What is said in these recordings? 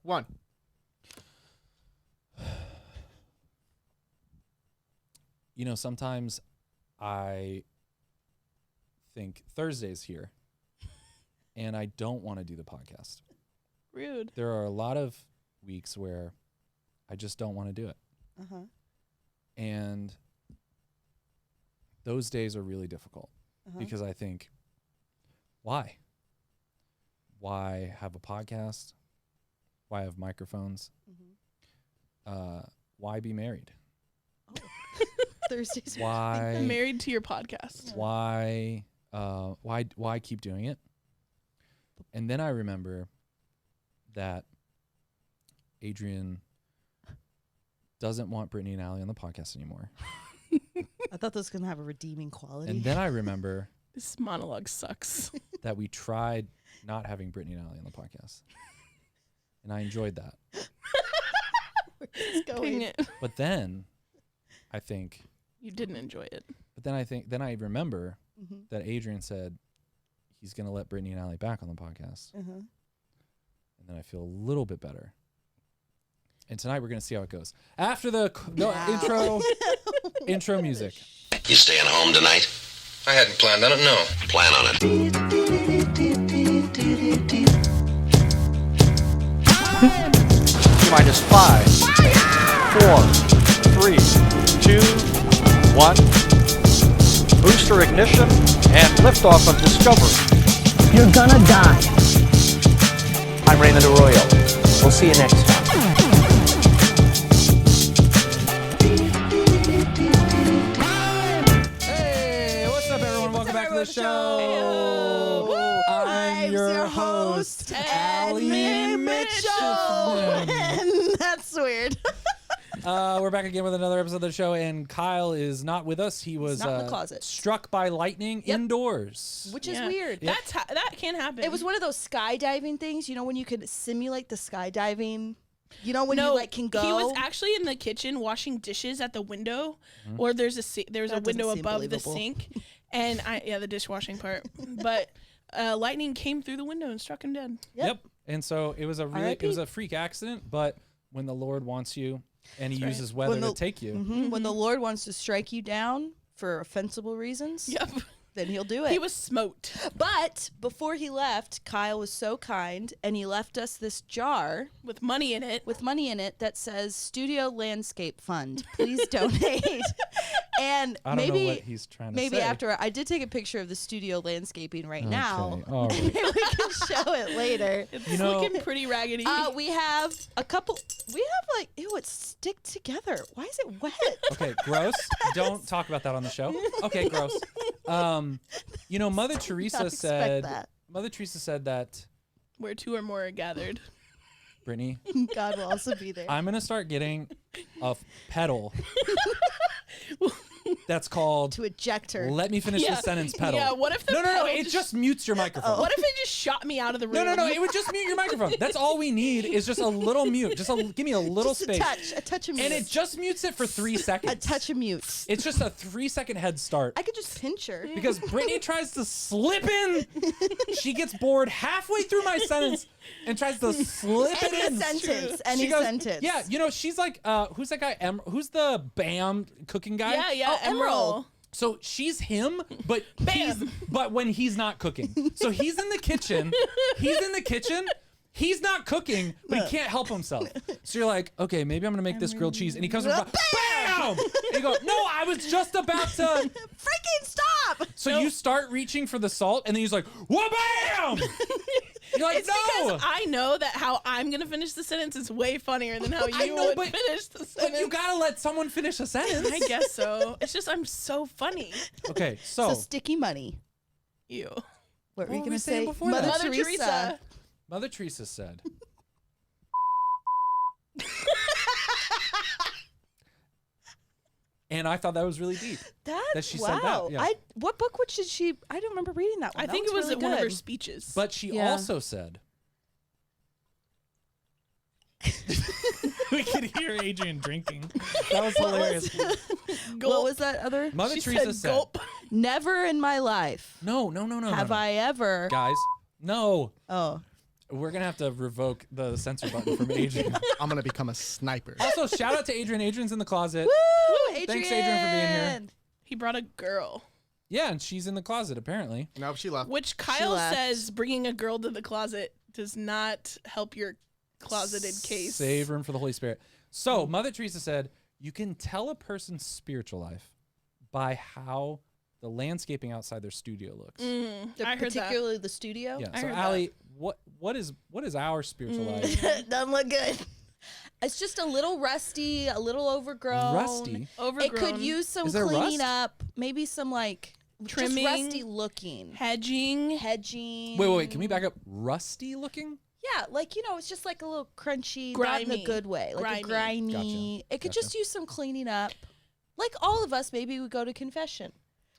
1. You know, sometimes I think Thursday's here, and I don't want to do the podcast. Rude. There are a lot of weeks where I just don't want to do it. Uh-huh. And those days are really difficult because I think, why? Why have a podcast? Why have microphones? Why be married? Thursdays. Why Married to your podcast. Why keep doing it? And then I remember that Adrian doesn't want Brittany and Ali on the podcast anymore. I thought this was going to have a redeeming quality. And then I remember This monologue sucks. that we tried not having Brittany and Ali on the podcast. And I enjoyed that. Dang it. But then I think You didn't enjoy it. But then I remember that Adrian said he's going to let Brittany and Ali back on the podcast. And then I feel a little bit better. And tonight we're going to see how it goes. After the intro music. You staying home tonight? I hadn't planned on it, no. Plan on it. Minus 5, 4, 3, 2, 1. Booster ignition and liftoff of Discovery. You're gonna die. I'm Raymond Arroyo. We'll see you next time. Hey, what's up, everyone? Welcome back to the show. I'm your host, Ali Mitchell. That's weird. We're back again with another episode of the show, and Kyle is not with us. He was not in the closet. Struck by lightning indoors. Which is weird. That can happen. It was one of those skydiving things, you know, when you could simulate the skydiving. You know, when you like can go. He was actually in the kitchen washing dishes at the window, or there's a window above the sink, and the dishwashing part. But lightning came through the window and struck him dead. Yep. And so it was a freak accident, but when the Lord wants you and he uses weather to take you. When the Lord wants to strike you down for offensible reasons, then he'll do it. He was smote. But before he left, Kyle was so kind, and he left us this jar with money in it. That says Studio Landscape Fund. Please donate. And I don't know what he's trying to say. Maybe after I did take a picture of the studio landscaping now. All right. Maybe we can show it later. It's looking pretty raggedy. We have a couple. We have it's stick together. Why is it wet? Okay, gross. Don't talk about that on the show. Okay, gross. Mother Teresa said that where two or more are gathered, Brittany, God will also be there. I'm gonna start getting a pedal that's called to eject her. Let me finish the sentence pedal. Yeah, what if the No, it just mutes your microphone. What if it just shot me out of the room? No, it would just mute your microphone. That's all we need is just a little mute. Give me a little space. A touch of mute. And it just mutes it for 3 seconds. A touch of mute. It's just a 3-second head start. I could just pinch her. Because Brittany tries to slip in. She gets bored halfway through my sentence and tries to slip it in. Any sentence. Yeah, she's like, who's that guy? who's the BAM cooking guy? Yeah, Emerald. So she's him, but when he's not cooking. So he's in the kitchen. He's not cooking, but he can't help himself. So you're like, okay, maybe I'm gonna make this grilled cheese, and he comes with BAM! And you go, no, I was just about to freaking stop. So you start reaching for the salt, and then he's like, whoa, BAM! You're like, it's because I know that how I'm gonna finish the sentence is way funnier than how you would finish the sentence. But you gotta let someone finish a sentence. I guess so. It's just I'm so funny. Okay, so sticky money. Ew. What were you gonna say before Mother that? Teresa. Mother Teresa said. And I thought that was really deep. That she said that. Yeah. What book did she? I don't remember reading that one. I think it was really one of her speeches. But she also said. We could hear Adrian drinking. That was hilarious. What was that other? Mother Teresa said. Gulp. Never in my life. No. Have I ever? Guys, no. Oh. We're going to have to revoke the censor button from Adrian. I'm going to become a sniper. Also, shout out to Adrian. Adrian's in the closet. Woo, Adrian. Thanks, Adrian, for being here. He brought a girl. Yeah, and she's in the closet, apparently. Nope, she left. Which Kyle says bringing a girl to the closet does not help your closeted case. Save room for the Holy Spirit. So, Mother Teresa said, you can tell a person's spiritual life by how the landscaping outside their studio looks. I heard Particularly the studio. Yeah. I So, heard Ali, what is our spiritual life? Doesn't look good. It's just a little rusty, a little overgrown. Rusty? Overgrown. It could use some Is there cleaning rust? up. Maybe some like Trimming. just rusty looking. hedging. Hedging. Wait. Can we back up? Rusty looking? Yeah, like, it's just like a little crunchy, not Grimy. in a good way. Like Grimy. a grimy. Gotcha. It could just use some cleaning up. Like all of us, maybe we go to confession.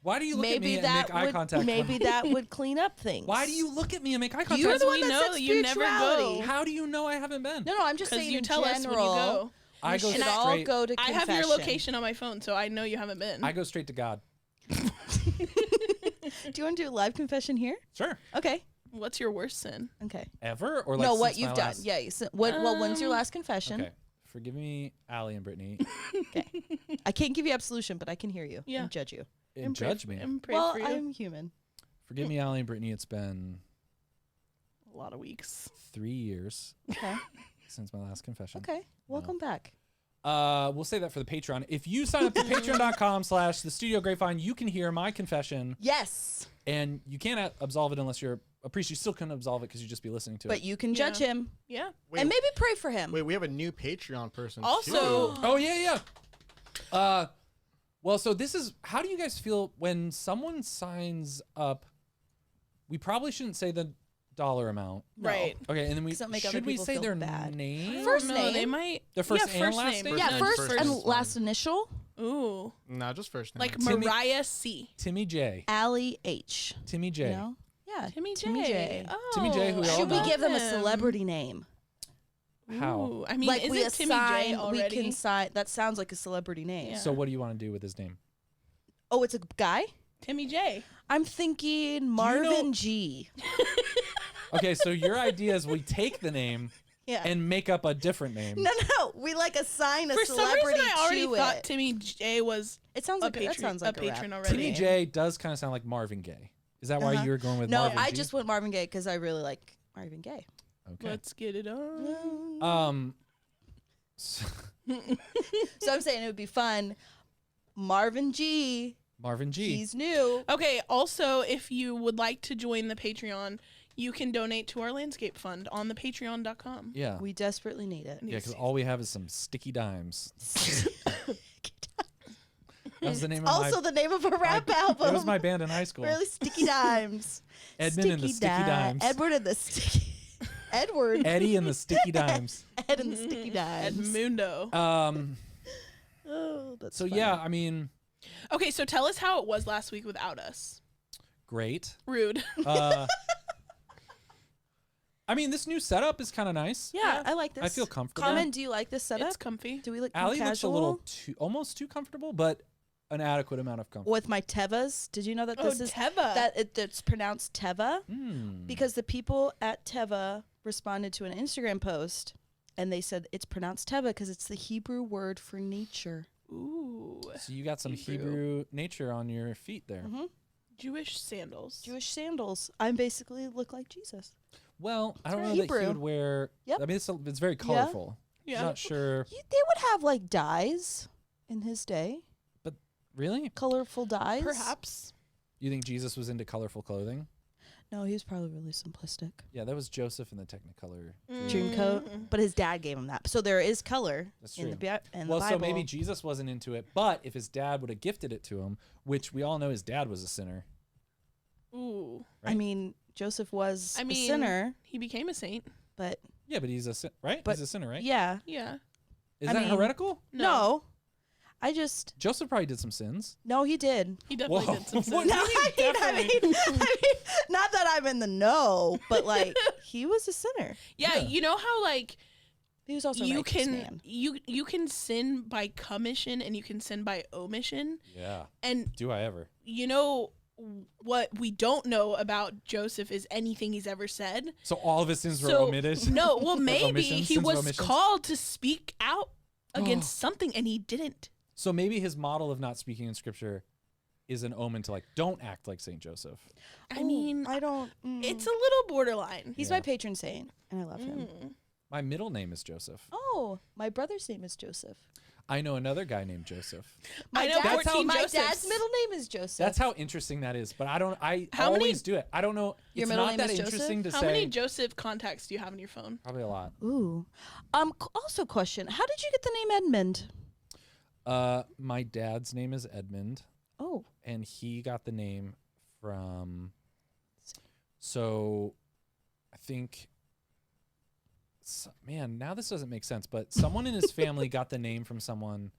Why do you look at me Maybe and that make eye would contact? maybe that would clean up things. Why do you look at me and make eye contact? You're the one we that know said you never go. spirituality. How do you know I haven't been? No, I'm just Because saying you in tell us general. when you go. I go should straight. all go to I confession. have your location on my phone, so I know you haven't been. I go straight to God. Do you want to do a live confession here? Sure. Okay. What's your worst sin? Okay. Ever or like No, what since my you've done. last- Yeah. Well, when's your last confession? Okay. Forgive me, Ali and Brittany, Okay. I can't give you absolution, but I can hear you Yeah. and judge you. and judge me. And pray Well, for you. I'm human. Forgive me, Ali and Brittany. It's been A lot of weeks. 3 years Okay. since my last confession. Okay. Welcome back. We'll say that for the Patreon. If you sign up to patreon.com/the Studio Grapevine, you can hear my confession, Yes. and you can't absolve it unless you're a priest. You still couldn't absolve it because you'd just be listening to But it. you can judge him Yeah. Wait, and maybe pray for him. wait, we have a new Patreon person. Also, too. Oh yeah. Well, so this is how do you guys feel when someone signs up? We probably shouldn't say the dollar amount. No. right. Okay, and then we Doesn't make other should we people say feel their bad. name? First No, name. They might. Their first yeah, and last name? Yeah, name. first First and is fine. last initial. Ooh. No, just first name. Like Timmy- Mariah C. Timmy J. Ali H. Timmy J. You know? Yeah. Timmy J. Timmy J. Oh, Timmy J, who we all Should we know. give them a him. celebrity name? How? Ooh, I mean, Like isn't we Timmy J assign, we already? can sign. That sounds like a celebrity name. Yeah. So what do you want to do with his name? Oh, it's a guy. Timmy J. I'm thinking Marvin G. Okay, so your idea is we take the name Yeah. and make up a different name. no, we like assign a For some celebrity reason, I already to thought it. Timmy J was It sounds a like that patron, sounds like a patron rap. already. Timmy J does kind of sound like Marvin Gaye. Is that why Uh-huh. you were going with No, Marvin I G? just went Marvin Gaye because I really like Marvin Gaye. Okay. Let's get it on. So So I'm saying it would be fun. Marvin G. Marvin G. He's new. Okay. Also, if you would like to join the Patreon, you can donate to our landscape fund on the Patreon.com. Yeah. We desperately need it. Yeah, because all we have is some sticky dimes. That was the name of Also, my. the name of a rap album. It was my band in high school. Really sticky dimes. Edmund and the Sticky Dimes. Edward and the sticky. Edward. Eddie and the Sticky Dimes. Ed and the sticky dimes. Edmundo. Oh, that's So funny. yeah, I mean, Okay, so tell us how it was last week without us. great. Rude. I mean, this new setup is kind of nice. Yeah, I like this. I feel comfortable. Comment, do you like this setup? It's comfy. Do we look Ali casual? looks a little almost too comfortable, but an adequate amount of comfort. With my Tevas. Did you know that this is Teva. that it's pronounced Teva? Hmm. Because the people at Teva responded to an Instagram post and they said it's pronounced Teva because it's the Hebrew word for nature. Ooh. So you got some Hebrew nature on your feet there. Mm-hmm. Jewish sandals. Jewish sandals. I basically look like Jesus. Well, I don't know very that he Hebrew. would wear. Yep. I mean, it's very colorful. Yeah. Not sure. They would have like dyes in his day, Really? colorful dyes. Perhaps. You think Jesus was into colorful clothing? No, he was probably really simplistic. Yeah, that was Joseph in the Technicolor. Dreamcoat, but his dad gave him that. So there is color That's in true. in Well, the so Bible. maybe Jesus wasn't into it, but if his dad would have gifted it to him, which we all know his dad was a sinner. Ooh. I right? mean, Joseph was I mean, a sinner, he became a saint. but Yeah, but he's a sin, right? But- He's a sinner, right? yeah. Yeah. Is I that mean- heretical? No. I just Joseph probably did some sins. no, he did. He definitely Whoa. did some What sins. do you mean, I mean, not that I'm in the know, but like he was a sinner. Yeah, Yeah. you know how like He was also a you righteous can man. you can sin by commission and you can sin by omission. Yeah. And Do I ever? you know what we don't know about Joseph is anything he's ever said. So all of his sins were So, omitted? no, well, maybe Omissions? he Sins were was omissions? called to speak out against something and he didn't. So maybe his model of not speaking in scripture is an omen to like, don't act like Saint Joseph. I mean, I don't. it's a little borderline. He's my patron saint, and I love him. My middle name is Joseph. Oh, my brother's name is Joseph. I know another guy named Joseph. I know 14 my Josephs. dad's middle name is Joseph. That's how interesting that is. But I How many- always do it. I don't know. Your It's middle not name that is Joseph? interesting to How say. many Joseph contacts do you have on your phone? Probably a lot. Ooh. Also, question: how did you get the name Edmund? My dad's name is Edmund. Oh. And he got the name from, so I think, man, now this doesn't make sense, but someone in his family got the name from someone,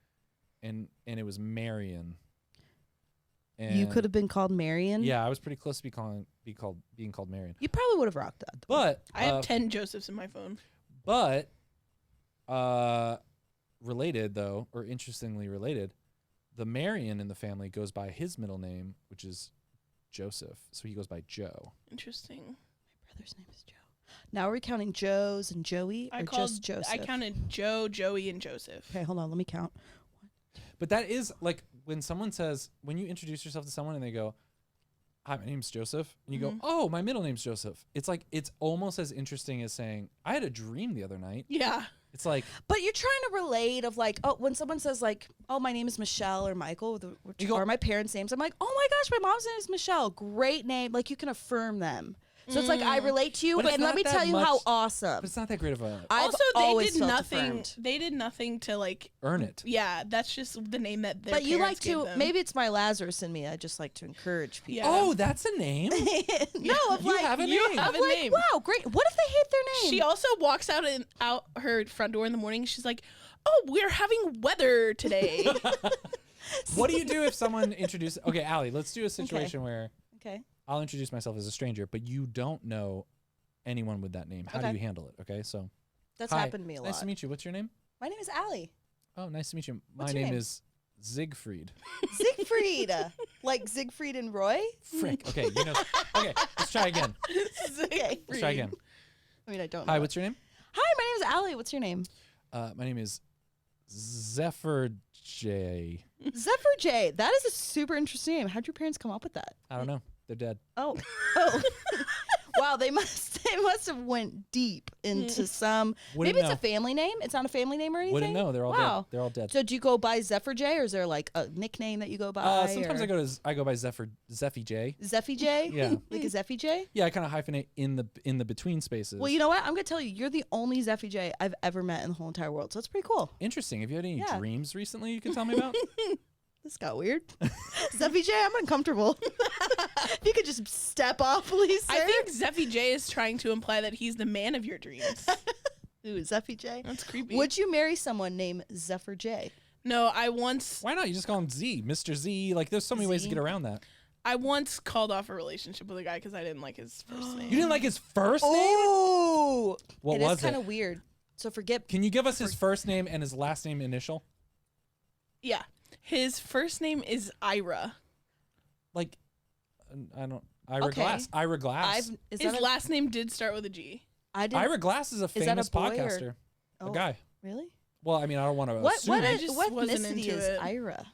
and it was Marion. And You could have been called Marion. Yeah, I was pretty close to being called Marion. You probably would have rocked that. Though. But I have 10 Josephs in my phone. But related though, or interestingly related, the Marion in the family goes by his middle name, which is Joseph. So he goes by Joe. Interesting. My brother's name is Joe. Now are we counting Joes and Joey, or just Joseph? I counted Joe, Joey, and Joseph. Okay, hold on. Let me count. But that is like when someone says, when you introduce yourself to someone and they go, "Hi, my name's Joseph," and you go, "Oh, my middle name's Joseph." It's like, it's almost as interesting as saying, "I had a dream the other night." Yeah. It's like, But you're trying to relate of like, oh, when someone says like, oh, my name is Michelle or Michael, which are my parents' names, I'm like, oh my gosh, my mom's name is Michelle. Great name. Like you can affirm them. So it's like I relate to you, But it's and let not me that tell you how much- awesome. but it's not that great of a I've Also, they always did felt nothing. affirmed. They did nothing to like. earn it. Yeah, that's just the name that their But you like parents gave to, them. maybe it's my Lazarus in me. I just like to encourage people. Yeah. Oh, that's a name. No, of You like, have a you name. have of a like, name. wow, great. What if they hate their name? She also walks out her front door in the morning. She's like, "Oh, we're having weather today." What do you do if someone introduces? Okay, Ali, let's do a situation where Okay. I'll introduce myself as a stranger, but you don't know anyone with that name. How do Okay. you handle it? Okay, so That's hi, happened to me a lot. Nice to meet you. What's your name? My name is Allie. Oh, nice to meet you. What's My your name name? is Siegfried. Siegfried. Like Siegfried and Roy? Frick. Okay, you know. Okay, let's try again. Okay. Let's try again. I mean, I don't know. Hi, what's your name? Hi, my name is Allie. What's your name? My name is Zephyr J. Zephyr J. That is a super interesting name. How'd your parents come up with that? I don't know. They're dead. Oh. Oh. Wow, they must have went deep into some. Wouldn't Maybe it's know. a family name. It's not a family name or anything. Wouldn't know. They're all wow. dead. They're all dead. So do you go by Zephyr J, or is there like a nickname that you go by? Sometimes or I go by Zeffy J. Zeffy J. Yeah. Like a Zeffy J. Yeah, I kind of hyphenate in the between spaces. Well, you know what? I'm gonna tell you, you're the only Zeffy J I've ever met in the whole entire world. So it's pretty cool. Interesting. Have you had any Yeah. dreams recently you can tell me about? This got weird. Zeffy J, I'm uncomfortable. If you could just step off, please, sir. I think Zeffy J is trying to imply that he's the man of your dreams. Ooh, Zeffy J. That's creepy. Would you marry someone named Zephyr J? No, I once Why not? You just call him Z, Mr. Z. Like, there's so many ways to Z. get around that. called off a relationship with a guy because I didn't like his first name. You didn't like his first name? Oh, What it was is kind it? of weird. So forget. Can you give us his first name and his last name initial? Yeah. His first name is Ira. Like, I don't. Ira Okay. Glass. Ira Glass. Is His that last name did start with a G. I didn't. Ira Glass is a that a famous boy or- podcaster. Oh, A guy. Really? Well, I mean, I don't want to What assume. I just what wasn't ethnicity into is it. Ira?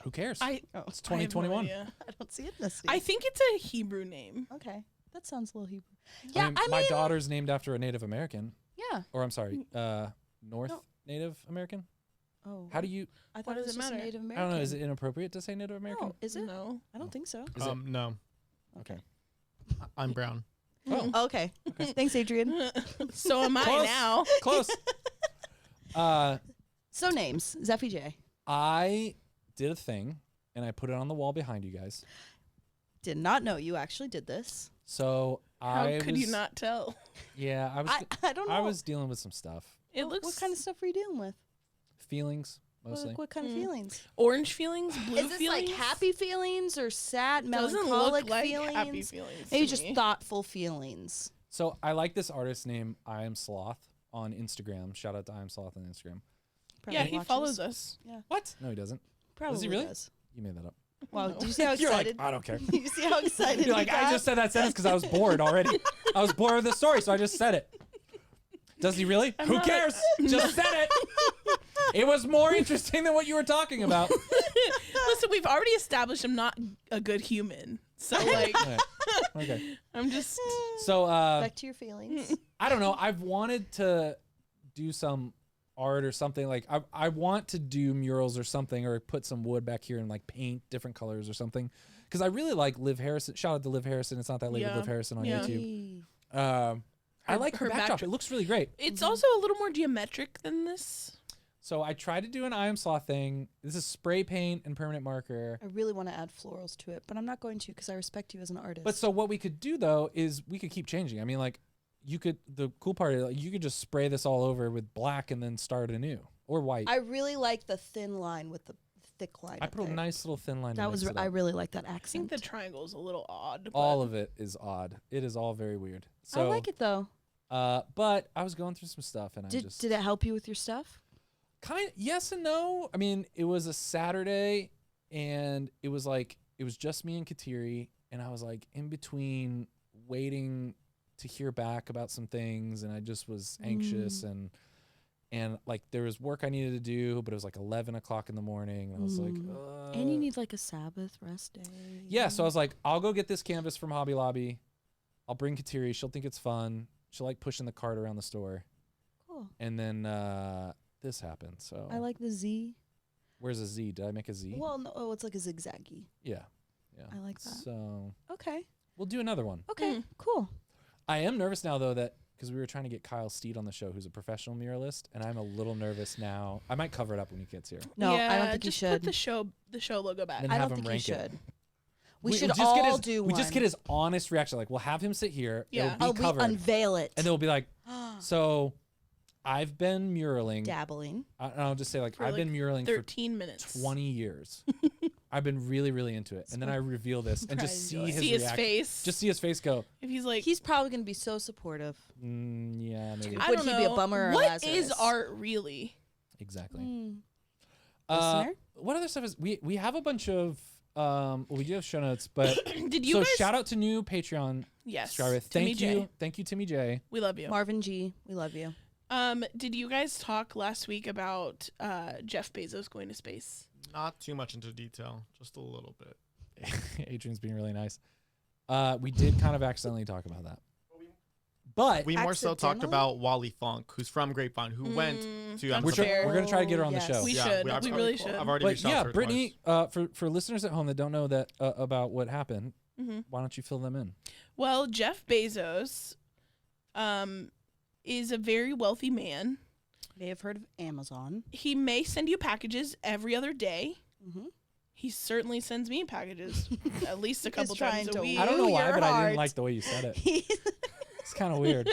Who cares? I Oh, It's I have no 2021. idea. I don't see ethnicity. I think it's a Hebrew name. Okay, that sounds a little Hebrew. Yeah, my daughter's named after a Native American. Yeah. Or I'm sorry, North No. Native American. Oh. How do you? I thought What it does was it just matter? Native I American. don't know. Is it inappropriate to say Native American? No, is it? No. I don't think so. Is it? No, Okay. I'm brown. Oh, Oh, okay. Thanks, Adrian. So am I Close. now. close. So names, Zeffy J. I did a thing, and I put it on the wall behind you guys. Did not know you actually did this. So How I could was, you not tell? Yeah, I was. I don't know. I was dealing with some stuff, It looks What kind of stuff were you dealing with? feelings mostly. What kind of feelings? orange feelings, blue Is this feelings. like happy feelings or sad, Doesn't melancholic look like feelings? happy feelings. Maybe to just me. thoughtful feelings. So I like this artist named I Am Sloth on Instagram. Shout out to I Am Sloth on Instagram. Yeah, Probably he watches. follows us. What? No, he doesn't. Probably Does he really? does. You made that up. Wow, do you see how You're like, excited? I don't care. You see how excited You're he like, I got? just said that sentence because I was bored already. I was bored with the story, so I just said it. Does he really? Who cares? Just said it. It was more interesting than what you were talking about. Listen, we've already established I'm not a good human. So, like, Okay. I'm just... So, Back to your feelings. I don't know. I've wanted to do some art or something. Like, I want to do murals or something, or put some wood back here and like paint different colors or something. Because I really like Liv Harrison. Shout out to Liv Harrison. It's not that late with Liv Harrison on YouTube. I like her backdrop. It looks really great. It's also a little more geometric than this. So I tried to do an I Am Slaw thing. This is spray paint and permanent marker. I really want to add florals to it, but I'm not going to because I respect you as an artist. But so what we could do though is we could keep changing. I mean, like you could. The cool part is like, you could just spray this all over with black and then start anew or white. I really like the thin line with the thick line. I put a nice little thin line. That was. I really like that accent. I think the triangle is a little odd. All of it is odd. It is all very weird. So I like it though. But I was going through some stuff and did it help you with your stuff? Kind of yes and no. I mean, it was a Saturday and it was just me and Kateri, and I was like in between waiting to hear back about some things, and I just was anxious and like there was work I needed to do, but it was like 11 o'clock in the morning, and I was like, and you need like a Sabbath rest day. Yeah, so I was like, I'll go get this canvas from Hobby Lobby. I'll bring Kateri. She'll think it's fun. She'll like pushing the cart around the store. Cool. And then this happened. So I like the Z. Where's a Z? Did I make a Z? Well, no, it's like a zigzaggy. Yeah. I like that. So okay, we'll do another one. Okay, cool. I am nervous now though that because we were trying to get Kyle Steed on the show, who's a professional muralist, and I'm a little nervous now. I might cover it up when he gets here. No, I don't think you just should. put the show logo back. Then I have don't him think rank you it. should. We should all do one. We just get his honest reaction. Like we'll have him sit here. Yeah. It'll be covered. We unveil it. And they'll be like, so I've been muraling. Dabbling. I'll just say For I've been muraling 13 for minutes. 20 years. I've been really, really into it. And then I reveal this and just see his face. Just see his face go. If he's like, he's probably going to be so supportive. Yeah, maybe. I Would don't he know. be a bummer or What Lazarus? is art really? Exactly. Listener? What other stuff is we have a bunch of we do have show notes, but Did you so guys? shout out to new Patreon Yes. subscriber. Timmy Thank you. J. Thank you, Timmy J. We love you. Marvin G, we love you. Did you guys talk last week about Jeff Bezos going to space? Not too much into detail, just a little bit. Adrian's being really nice. We did kind of accidentally talk about that. But We more so talked Accidentally? about Wally Funk, who's from Grapevine, who went to that's we're, fair. we're gonna try to get her on the show. We Yeah, should. we We, actually- really should. I've already But reached out yeah, to her Brittany, twice. for listeners at home that don't know that about what happened, why don't you fill them in? Well, Jeff Bezos is a very wealthy man. May have heard of Amazon. He may send you packages every other day. He certainly sends me packages at least a couple trying times to a week. I don't know why, your but I heart. didn't like the way you said it. It's kind of weird.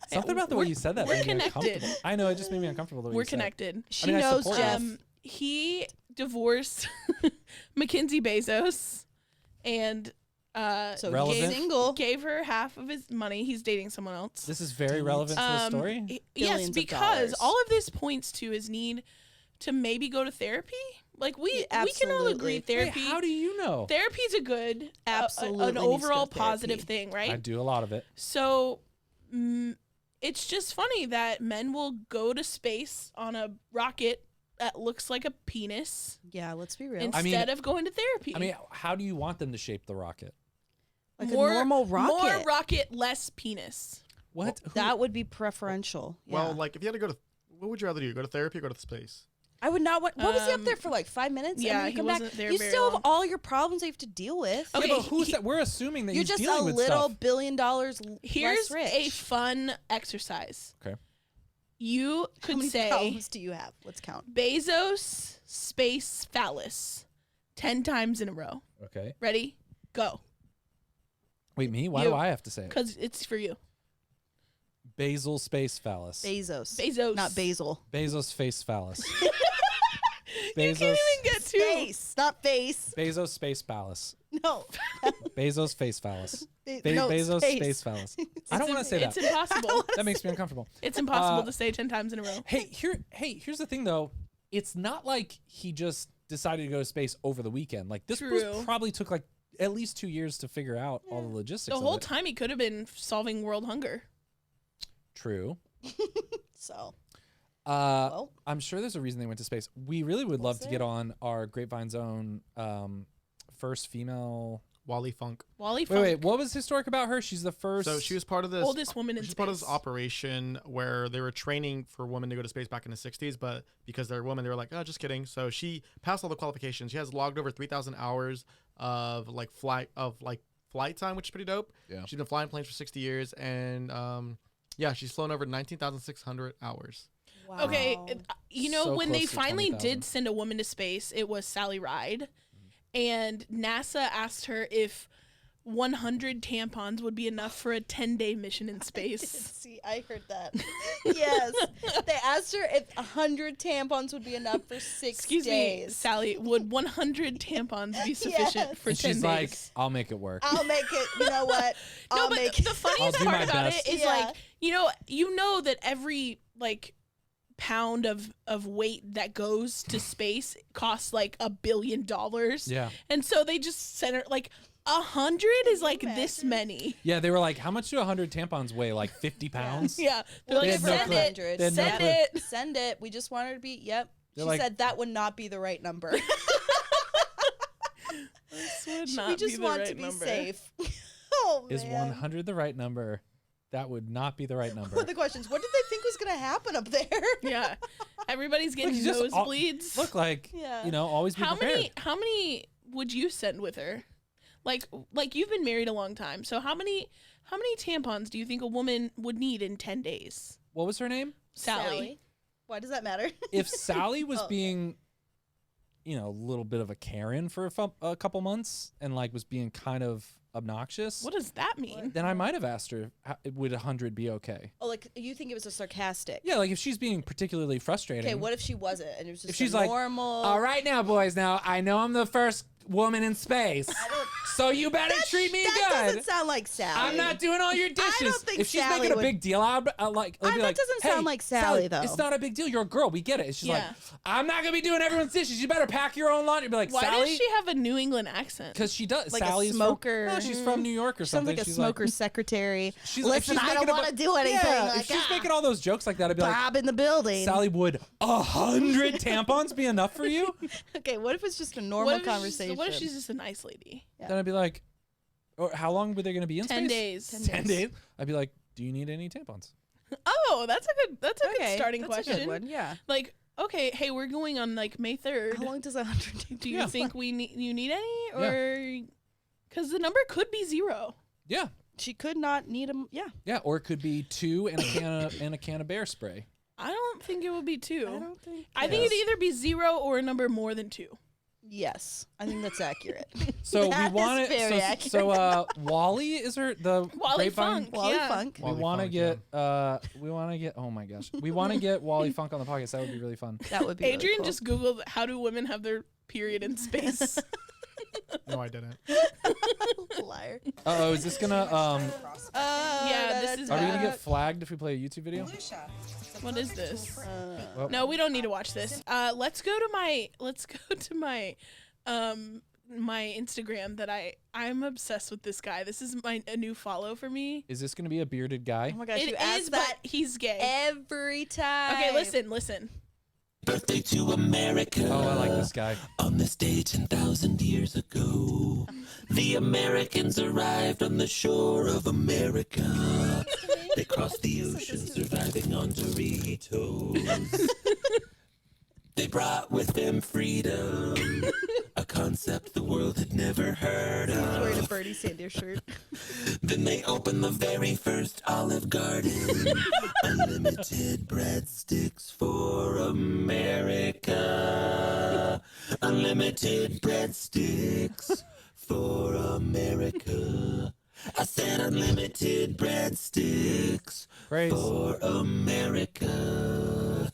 Something about the way you said that we're made me connected. uncomfortable. I know, it just made me uncomfortable the way We're you said it. connected. She mean, I knows support Jeff. He divorced Mackenzie Bezos and So Relevant. he's single. gave her half of his money. He's dating someone else. This is very relevant to the story. Yes, Billions of because dollars. all of this points to his need to maybe go to therapy. Like we can all Absolutely. agree Wait, therapy. how do you know? Therapy's a good, Absolutely an needs to go overall to therapy. positive thing, right? I do a lot of it. So it's just funny that men will go to space on a rocket that looks like a penis Yeah, let's be real. instead of going to therapy. I mean, how do you want them to shape the rocket? like more, a normal rocket. More rocket, less penis. What? That would be preferential. Yeah. Well, like if you had to go to, what would you rather do? Go to therapy or go to space? I would not want. What was he up there for? Like 5 minutes? yeah, and then he come wasn't back. there You very still long. have all your problems that you have to deal with. Okay, Yeah, but who's that? We're assuming that You're he's just dealing a with little stuff. $1 billion Here's less rich. a fun exercise. Okay. You How could many say problems do you have? Let's count. Bezos space phallus 10 times in a row. Okay. Ready? Go. Wait, me? Why You. do I have to say it? Because it's for you. Basil space phallus. Bezos. Bezos. Not basil. Bezos face phallus. You can't even get to. Face, not face. Bezos space phallus. No. Bezos face phallus. No, Bezos space. space phallus. I don't want to say that. It's impossible. That makes me uncomfortable. It's impossible to say 10 times in a row. Here's the thing though. It's not like he just decided to go to space over the weekend. Like this probably took like at least 2 years to figure out all the logistics. The whole time he could have been solving world hunger. True. So. I'm sure there's a reason they went to space. We really would love to get on our Grapevine's own first female. Wally Funk. Wait, what was historic about her? She's the first. So she was part of this oldest woman in space. She's part of this operation where they were training for women to go to space back in the 60s, but because they're women, they were like, oh, just kidding. So she passed all the qualifications. She has logged over 3,000 hours of flight time, which is pretty dope. Yeah. She's been flying planes for 60 years, and she's flown over 19,600 hours. Wow. Okay, So when close they to finally 20,000. did send a woman to space, it was Sally Ride, and NASA asked her if 100 tampons would be enough for a 10-day mission in space. See, I heard that. Yes. They asked her if 100 tampons would be enough for 6 Excuse days. me, Sally, would 100 tampons be sufficient for And 10 she's days? like, I'll make it work. I'll make it. You know what? No, I'll but make the it. funniest I'll do part my about best. it is Yeah. like, you know that every pound of weight that goes to space costs like $1 billion. Yeah. And so they just sent her 100 is like this many. Yeah, they were like, how much do 100 tampons weigh? Like 50 pounds? Yeah. They're Well, like, had no send clue. it. They had no Send clue. it. Send it. We just want her to be. Yep. They're She like- said that would not be the right number. This would we not just be the want right to be number. safe. Oh, Is man. 100 the right number? That would not be the right number. One of the questions: what did they think was going to happen up there? Yeah. Everybody's getting you just all- nosebleeds. Look like, Yeah. always be How prepared. many would you send with her? Like you've been married a long time. So how many tampons do you think a woman would need in 10 days? What was her name? Sally. Why does that matter? If Sally was Oh, being, a little bit of a Karen for a couple months and was being kind of obnoxious, What does that mean? then I might have asked her, would 100 be okay? Oh, you think it was a sarcastic? Yeah, if she's being particularly frustrating. Okay, what if she wasn't and it was just if she's a like, normal? all right now, boys, now I know I'm the first woman in space, so you better treat me that good. doesn't sound like Sally. I'm not doing all your dishes. I don't think if she's Sally making a would- big deal out of it, that be like, doesn't hey, sound like Sally, though. It's not a big deal. You're a girl. We get it. It's just like, Yeah. I'm not gonna be doing everyone's dishes. You better pack your own laundry. Be like, Why Sally, does she have a New England accent? because she does. Like a Sally's smoker. From, no, she's from New York or Sounds something. like a She's smoker secretary. She's, Listen, I don't want to do anything. Yeah, like, if she's making all those jokes like that, I'd be like, Bob in the building. Sally, would 100 tampons be enough for you? Okay, what if it's just a normal What if conversation? What if she's just a nice lady? Then I'd be like, or how long were they going to be in 10 space? days. 10 days. I'd be like, do you need any tampons? Oh, that's a good Okay, starting that's a question. good one, yeah. Like, okay, hey, we're going on May 3rd. How long does 100 take? Do you Yeah. think you need any, or because the number could be 0? Yeah. She could not need him. Yeah. Yeah, or it could be 2 and a can of bear spray. I don't think it would be 2. I don't think. I think it'd either be 0 or a number more than 2. Yes, I think that's accurate. So That we want is it. very accurate. So Wally is her the Wally Grapevine? Funk. Wally yeah. Funk. We Wally want to Funk, get. We want to get. Oh my gosh. We want to get Wally Funk on the podcast. That would be really fun. That would be. Adrian really just Googled how do women have their period in space. No, I didn't. cool. Liar. Oh, is this gonna? Yeah, this is Are we gonna bad. get flagged if we play a YouTube video? What is this? Well, No, we don't need to watch this. Let's go to my my Instagram that I'm obsessed with this guy. This is a new follow for me. Is this gonna be a bearded guy? Oh my gosh, It you is, ask but that he's gay. every time. Okay, listen. Birthday to America. Oh, I like this guy. On this day 10,000 years ago, the Americans arrived on the shore of America. They crossed the ocean surviving on Doritos. They brought with them freedom, a concept the world had never heard He's wearing a of. Bernie Sanders shirt. Then they opened the very first Olive Garden. Unlimited breadsticks for America. Unlimited breadsticks for America. I said unlimited breadsticks Praise. for America.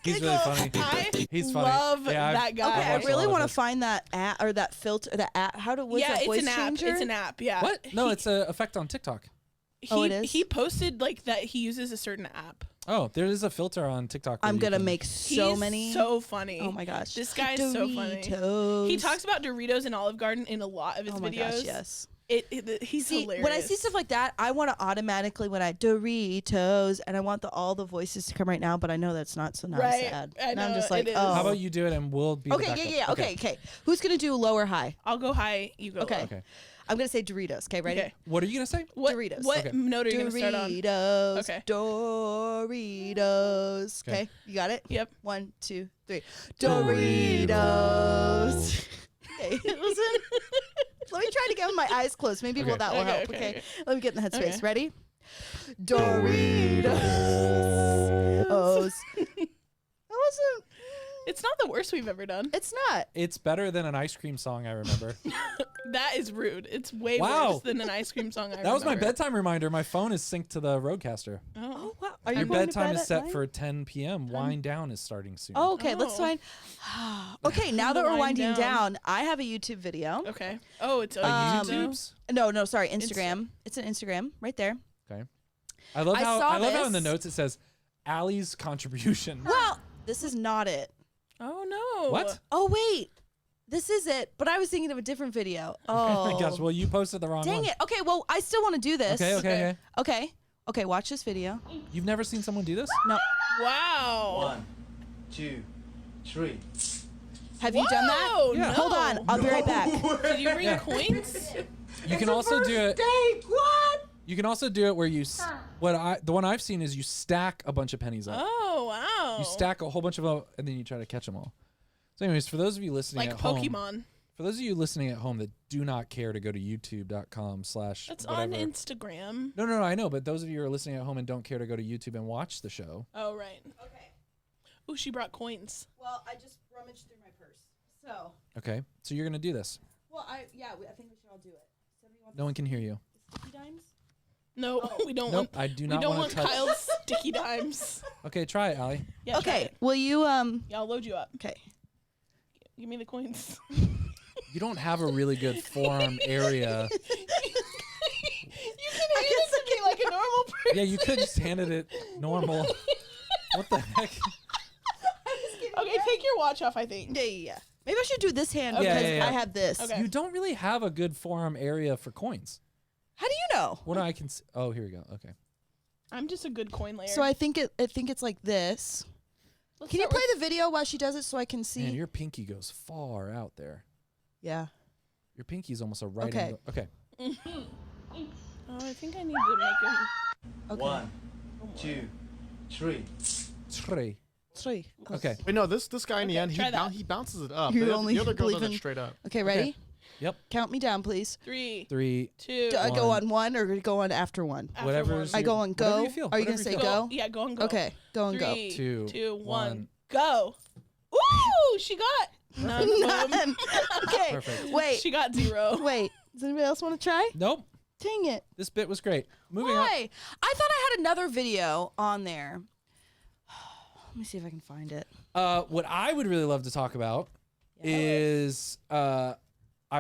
He's really funny. I He's funny. love Yeah, I've- that guy. Okay, I watched a really lot of want to his. find that app or that filter, the app. What's yeah, that voice it's an app. changer? It's an app. Yeah. What? No, it's an effect on TikTok. He, Oh, it is? He posted like that he uses a certain app. Oh, there is a filter on TikTok. I'm gonna make so He's many. so funny. Oh my gosh, This guy is so funny. Doritos. He talks about Doritos and Olive Garden in a lot of his Oh my videos. gosh, yes. He's See, hilarious. when I see stuff like that, I want to automatically Doritos, and I want all the voices to come right now, but I know that's not, so now I'm sad. I And I'm know, just like, it is. oh. How about you do it and we'll be Okay, the backup. yeah. Okay. Who's gonna do low or high? I'll go high, you go Okay. low. Okay. I'm gonna say Doritos. Okay, ready? Okay. What are you gonna say? What, Doritos. What Okay. note are you going to start on? Doritos. Okay. Doritos. Okay. Okay, you got it? Yep. 1, 2, 3. Doritos. Okay, listen. Let me try to get with my eyes closed. Maybe Okay. that will help. Okay, Okay. okay. Let me get in the headspace. Okay. Ready? Doritos. That wasn't. It's not the worst we've ever done. It's not. It's better than an ice cream song I remember. That is rude. It's way Wow. worse than an ice cream song I remember. That was my bedtime reminder. My phone is synced to the Roadcaster. Oh. Wow. Are you Your going to bedtime bed is at set night? for 10 p.m. Wind down is starting soon. Oh, okay. Let's Oh. find. Okay, now that to we're wind winding down. down, I have a YouTube video. Okay. Oh, it's on YouTube's? No, sorry, Instagram. It's an Instagram right there. Okay. I love I how saw I love how in the this. notes it says Ali's contribution. Well, this is not it. Oh no. What? Oh wait, this is it. But I was thinking of a different video. Oh Oh my gosh, well you posted the wrong dang one. it. Okay, well I still want to do this. Okay. Okay. Watch this video. You've never seen someone do this? No, Wow. 1, 2, 3. have you done that? Whoa, Yeah. no. Hold on, I'll be right back. Did you bring Yeah. coins? You can also do it. What? You can also do it where you the one I've seen is you stack a bunch of pennies up. Oh wow. You stack a whole bunch of them and then you try to catch them all. So anyways, for those of you listening like at home, Pokemon. for those of you listening at home that do not care to go to youtube.com/ That's whatever. on Instagram. No, I know, but those of you who are listening at home and don't care to go to YouTube and watch the show. Oh right. Okay. Ooh, she brought coins. Well, I just rummaged through my purse. So, Okay, so you're gonna do this. well, I think we should all do it. Somebody want No one can hear you. the sticky dimes? No, we don't Nope, want. I do We not don't want want to touch. Kyle's sticky dimes. Okay, try it, Ali. Yeah. try Okay. it. Will you Yeah, I'll load you up. Okay. Give me the coins. You don't have a really good forearm area. You can hand it to me like a normal person. Yeah, you could just handed it normal. What the heck? Okay, take your watch off. I think. Yeah. Maybe I should do this hand Okay. because Yeah. I have this. Okay. You don't really have a good forearm area for coins. How do you know? What I can see. Oh, here we go. Okay. I'm just a good coin layer. So I think it's like this. Let's Can you start play the video while she does it so I can see? Man, your pinky goes far out there. Yeah. Your pinky's almost a right Okay. angle. Okay. Oh, I think I need to make him. Okay. 1, 2, 3. Three. 3. Okay. Wait, no, this guy in the Okay, end, try that. he bounces it up. You The only other girl does believe it in- straight up. Okay, ready? Yep. Count me down, please. 3, 3. 2. Do I go One. on one or go on after one? After Whatever's one. I go on whatever go. you feel, Are you whatever gonna say you feel. go? Yeah, go and go. Okay, go and go. 3, Two, 2, 1, one. go. Ooh, she got none. of them. None. Okay. Perfect. Wait. She got 0. Wait. Does anybody else want to try? Nope. Dang it. This bit was great. Moving on. Why? I thought I had another video on there. Let me see if I can find it. What I would really love to talk about is I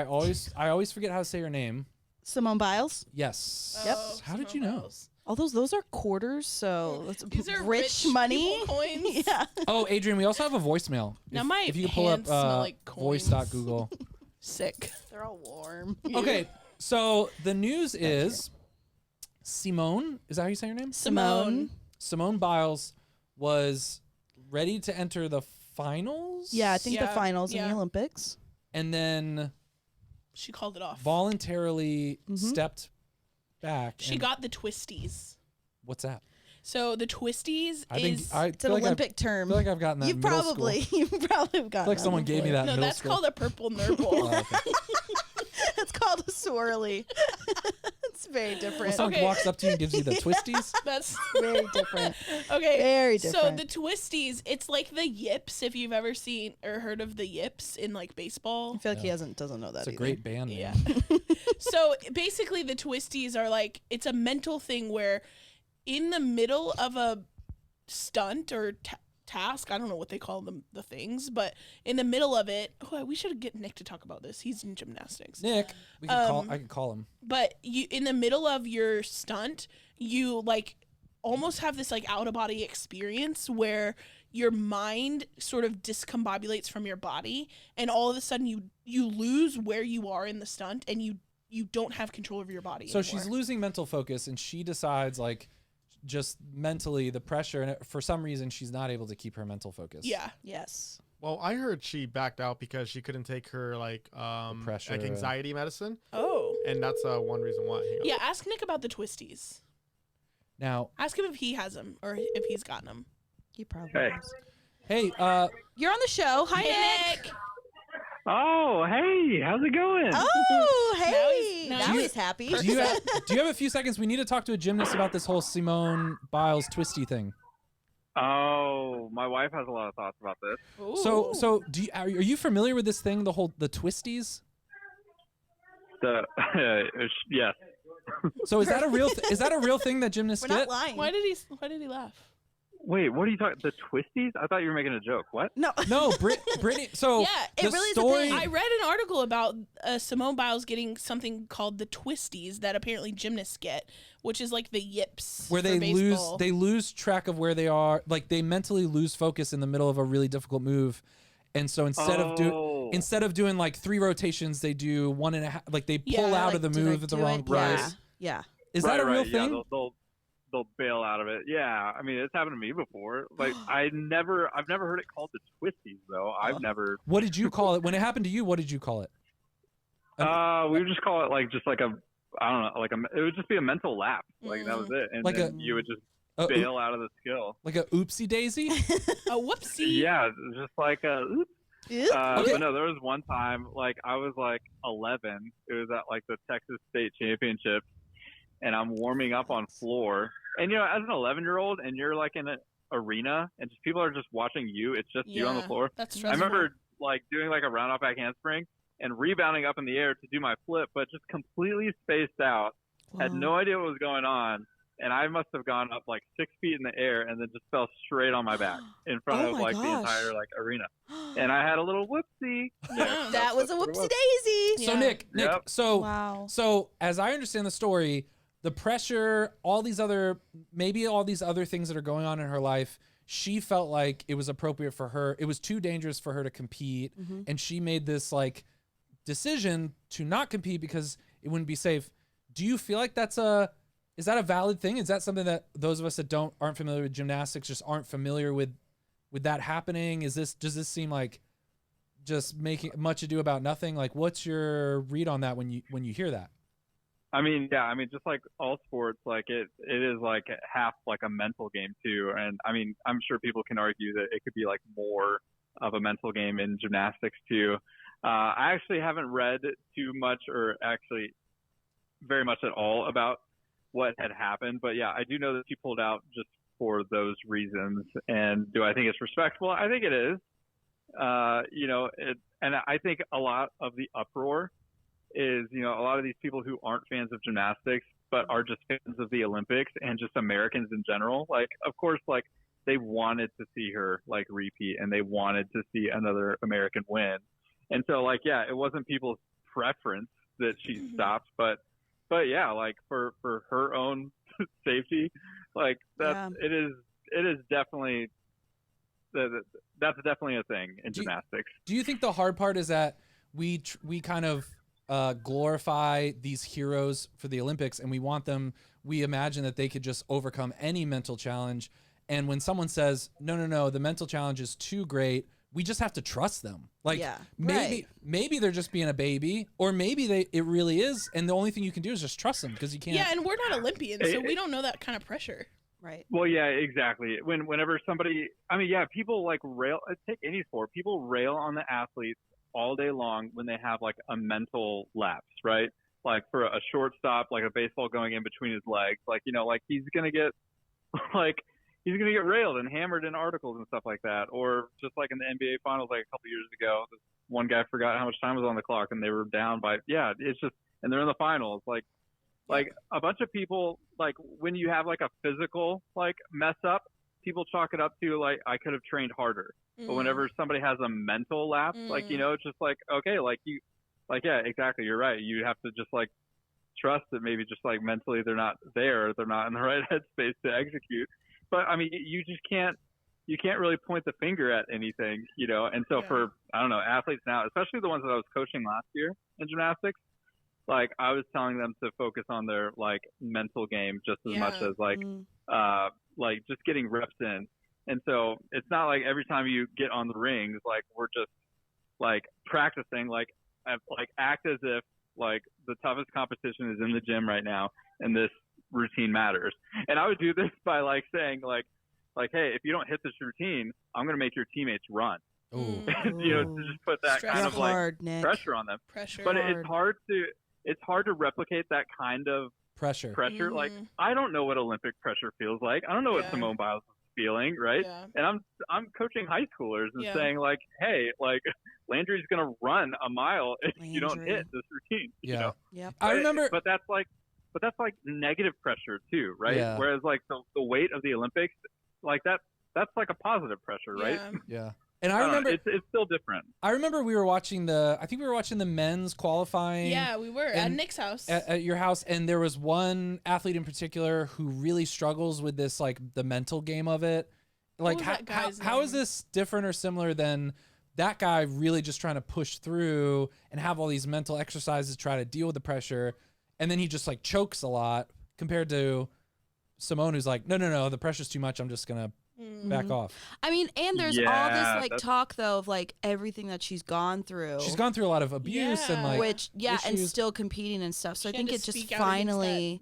always forget how to say her name. Simone Biles. Yes. Yep. How did you know? All those are quarters, so that's These are rich rich money. people coins. Yeah. Oh, Adrian, we also have a voicemail. Now if, my if you can pull up hands smell like coins. voice.google. Sick. They're all warm. Okay, so the news is Simone, is that how you say her name? Simone. Simone Biles was ready to enter the finals. Yeah, I think the Yeah, finals in yeah. the Olympics. And then She called it off. voluntarily stepped back. She and- got the twisties. What's that? So the twisties I think is I It's an feel like Olympic term. I feel like I've gotten that You in middle probably school. you probably have I gotten feel like that someone gave me before. that in no, middle that's school. called a purple nurple. Oh, okay. It's called a swirly. It's very When different. someone Okay. walks up to you and gives you the twisties. That's Very different. okay. Very So different. the twisties, it's like the yips. If you've ever seen or heard of the yips in like baseball. I feel like he doesn't know that. It's a either. great band name. Yeah. So basically, the twisties are like it's a mental thing where, in the middle of a stunt or task, I don't know what they call them, the things, but in the middle of it, we should get Nick to talk about this. He's in gymnastics. Nick, I can call him. But you, in the middle of your stunt, you like almost have this like out of body experience where your mind sort of discombobulates from your body, and all of a sudden you lose where you are in the stunt, and you don't have control over your body So anymore. she's losing mental focus, and she decides like just mentally the pressure, and for some reason she's not able to keep her mental focus. Yeah. Yes. Well, I heard she backed out because she couldn't take her pressure. like anxiety medicine, Oh. and that's one reason why. Hang on. Yeah, ask Nick about the twisties. Now, Ask him if he has them or if he's gotten them. He probably Hey. is. hey, You're on the show. Hi, Nick. Oh, hey, how's it going? Oh, hey. now Now he's- he's happy. do you have a few seconds? We need to talk to a gymnast about this whole Simone Biles twisty thing. Oh, my wife has a lot of thoughts about this. So are you familiar with this thing, the twisties? Yes. So is that a real thing that gymnasts We're get? not lying. Why did he laugh? Wait, what are you talking? The twisties? I thought you were making a joke. What? No. No, Brittany. So Yeah, it the really is a story. thing. I read an article about Simone Biles getting something called the twisties that apparently gymnasts get, which is like the yips Where they for baseball. lose track of where they are, like they mentally lose focus in the middle of a really difficult move, and so instead of doing like 3 rotations, they do 1.5. Like they pull out of the move at the wrong place. Yeah. Is that a real Yeah, thing? they'll bail out of it. Yeah, I mean it's happened to me before. Like I've never heard it called the twisties though. I've never. What did you call it when it happened to you? What did you call it? We would just call it like just like a I don't know like it would just be a mental lapse. Like that was it, and Like then you would just a bail out of the skill. Like a oopsie daisy? A whoopsie. Yeah, just like a. Oops. Okay. But no, there was one time, like I was like 11. It was at like the Texas State Championship, and I'm warming up on floor. And you know, as an 11-year-old, and you're like in an arena, and just people are just watching you. It's just you on the floor. That's I stressful. remember like doing like a round off back handspring and rebounding up in the air to do my flip, but just completely spaced out. Had no idea what was going on. And I must have gone up like 6 feet in the air and then just fell straight on my back in front of like the entire like arena. And I had a little whoopsie. That was a whoopsie daisy. So Nick, Yep. so as I understand the story, the pressure, all these other things that are going on in her life, she felt like it was appropriate for her. It was too dangerous for her to compete, and she made this like decision to not compete because it wouldn't be safe. Do you feel like is that a valid thing? Is that something that those of us that aren't familiar with gymnastics just aren't familiar with that happening? Does this seem like just making much ado about nothing? Like, what's your read on that when you hear that? I mean, yeah, I mean, just like all sports, like it is like half like a mental game too. And I mean, I'm sure people can argue that it could be like more of a mental game in gymnastics too. I actually haven't read too much or actually very much at all about what had happened, but yeah, I do know that she pulled out just for those reasons. And do I think it's respectable? I think it is. You know, and I think a lot of the uproar is, you know, a lot of these people who aren't fans of gymnastics, but are just fans of the Olympics and just Americans in general. Like, of course, like they wanted to see her like repeat and they wanted to see another American win. And so like, yeah, it wasn't people's preference that she stopped, but yeah, like for her own safety, like it is definitely, that's definitely a thing in gymnastics. Do you think the hard part is that we kind of glorify these heroes for the Olympics and we imagine that they could just overcome any mental challenge. And when someone says, no, the mental challenge is too great, we just have to trust them. Like maybe they're just being a baby, or maybe it really is. And the only thing you can do is just trust them because you can't. Yeah. And we're not Olympians, so we don't know that kind of pressure. Right. Well, yeah, exactly. Whenever somebody, I mean, yeah, people like take any sport, people rail on the athletes all day long when they have like a mental lapse, right? Like for a shortstop, like a baseball going in between his legs, like, you know, like he's going to get railed and hammered in articles and stuff like that. Or just like in the NBA finals, like a couple years ago, this one guy forgot how much time was on the clock and they were down by, it's just, and they're in the finals. Like a bunch of people, like when you have like a physical, like mess up, people chalk it up to like, I could have trained harder. But whenever somebody has a mental lapse, like, you know, it's just like, okay, like yeah, exactly. You're right. You have to just like trust that maybe just like mentally they're not there, they're not in the right headspace to execute. But I mean, you can't really point the finger at anything, you know. And so for, I don't know, athletes now, especially the ones that I was coaching last year in gymnastics, like I was telling them to focus on their like mental game just as much as like just getting reps in. And so it's not like every time you get on the rings, like we're just like practicing, like act as if like the toughest competition is in the gym right now and this routine matters. And I would do this by like saying like, hey, if you don't hit this routine, I'm going to make your teammates run. Ooh. You know, to just put that kind of like hard, Nick. pressure on them. But it's hard to replicate that kind of pressure. Like, I don't know what Olympic pressure feels like. I don't know what Simone Biles is feeling, right? And I'm coaching high schoolers and saying like, hey, like Landry's going to run a mile if you don't hit this routine. You know? I remember, but that's like negative pressure too, right? Whereas like the weight of the Olympics, like that's like a positive pressure, right? Yeah. And I remember it's still different. I remember I think we were watching the men's qualifying. Yeah, we were at Nick's house. At your house, and there was one athlete in particular who really struggles with this, like the mental game of it. Like how is this different or similar than that guy really just trying to push through and have all these mental exercises to try to deal with the pressure, and then he just like chokes a lot compared to Simone, who's like, no, the pressure's too much. I'm just gonna back off. I mean, and there's all this like talk though of like everything that she's gone through. She's gone through a lot of abuse and like issues. And still competing and stuff. So I think it just finally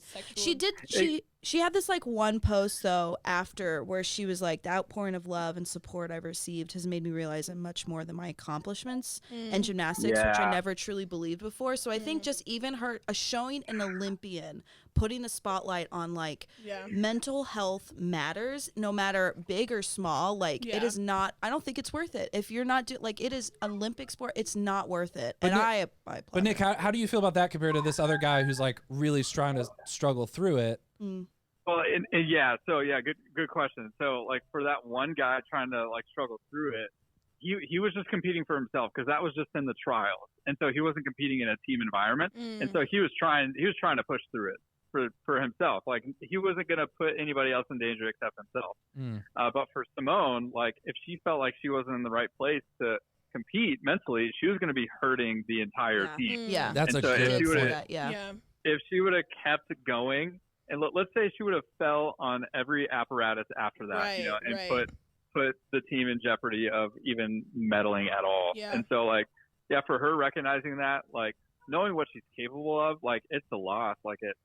she had this like one post though after where she was like, the outpouring of love and support I've received has made me realize I'm much more than my accomplishments and gymnastics, which I never truly believed before. So I think just even her showing an Olympian, putting the spotlight on like mental health matters, no matter big or small. Like it is not. I don't think it's worth it if you're not like it is Olympic sport. It's not worth it. But and Nick, I applaud But Nick, how do you feel about that compared to this other guy who's like really trying to struggle through it? Well, good question. So like for that one guy trying to like struggle through it, he was just competing for himself because that was just in the trials, and so he wasn't competing in a team environment, and so he was trying to push through it for himself. Like he wasn't going to put anybody else in danger except himself. But for Simone, like if she felt like she wasn't in the right place to compete mentally, she was going to be hurting the entire team. Yeah, that's and a good point. If she would have kept going. And let's say she would have fell on every apparatus after that, and put the team in jeopardy of even meddling at all. And so, like, for her recognizing that, like, knowing what she's capable of, like, it's a loss. Like, it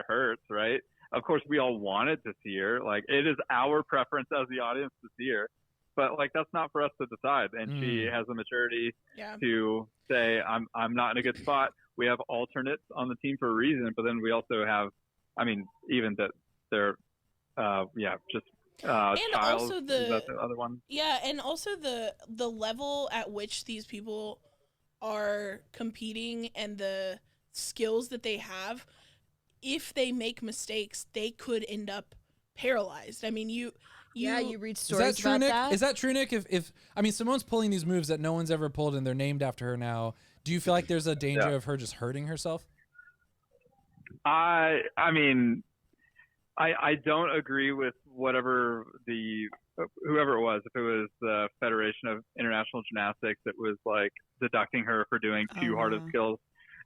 hurts, right? Of course, we all wanted to see her. Like, it is our preference as the audience to see her. But, like, that's not for us to decide. And she has the maturity to say, I'm not in a good spot. We have alternates on the team for a reason, but then we also have, I mean, even that they're, and Childs, also is that the other one? Yeah, and also the level at which these people are competing and the skills that they have, if they make mistakes, they could end up paralyzed. I mean, you read stories about that. Is that true, Nick? If I mean, Simone's pulling these moves that no one's ever pulled and they're named after her now, do you feel like there's a danger of her just hurting herself? I mean, I don't agree with whoever it was. If it was the Federation of International Gymnastics that was like deducting her for doing too hard of skills,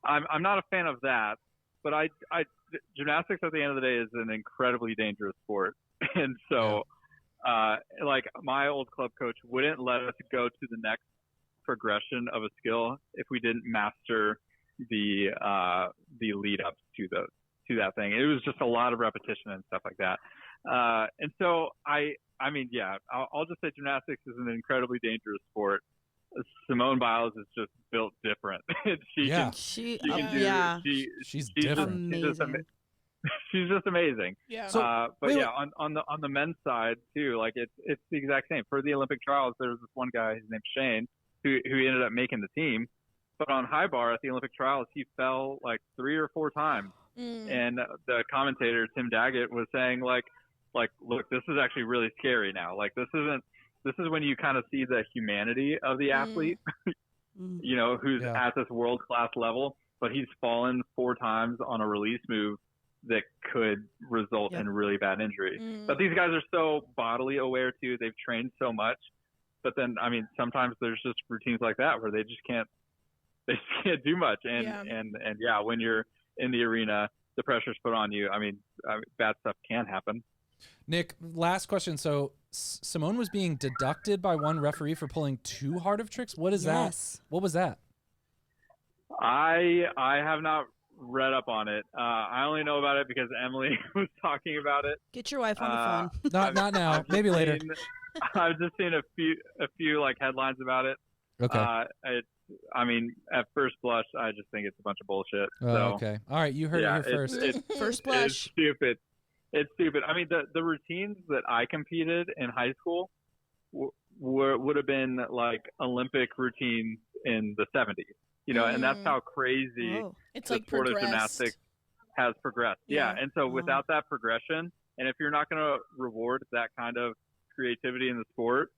I'm not a fan of that. But gymnastics at the end of the day is an incredibly dangerous sport, and so like my old club coach wouldn't let us go to the next progression of a skill if we didn't master the lead ups to that thing. It was just a lot of repetition and stuff like that. And so I'll just say gymnastics is an incredibly dangerous sport. Simone Biles is just built different. She's different. She's just amazing. Yeah. So, on the men's side too, like it's the exact same. For the Olympic trials, there was this one guy, his name's Shane, who ended up making the team. But on high bar at the Olympic trials, he fell like 3 or 4 times. And the commentator, Tim Daggett, was saying like, look, this is actually really scary now. Like, this is when you kind of see the humanity of the athlete, who's at this world-class level. but he's fallen 4 times on a release move that could result in really bad injury. But these guys are so bodily aware too. They've trained so much. But then, I mean, sometimes there's just routines like that where they just can't do much. And when you're in the arena, the pressure's put on you. I mean, bad stuff can happen. Nick, last question. So Simone was being deducted by one referee for pulling too hard of tricks. What is that? What was that? I have not read up on it. I only know about it because Emily was talking about it. Get your wife on the phone. Not now. Maybe later. I've just seen a few like headlines about it. Okay. I mean, at first blush, I just think it's a bunch of bullshit. Okay. All right. You heard it here first. First blush. It's stupid. It's stupid. I mean, the routines that I competed in high school would have been like Olympic routines in the 70s, you know, and that's how crazy it's the like sport of progressed. gymnastics has progressed. Yeah. And so without that progression, and if you're not going to reward that kind of creativity in the sport,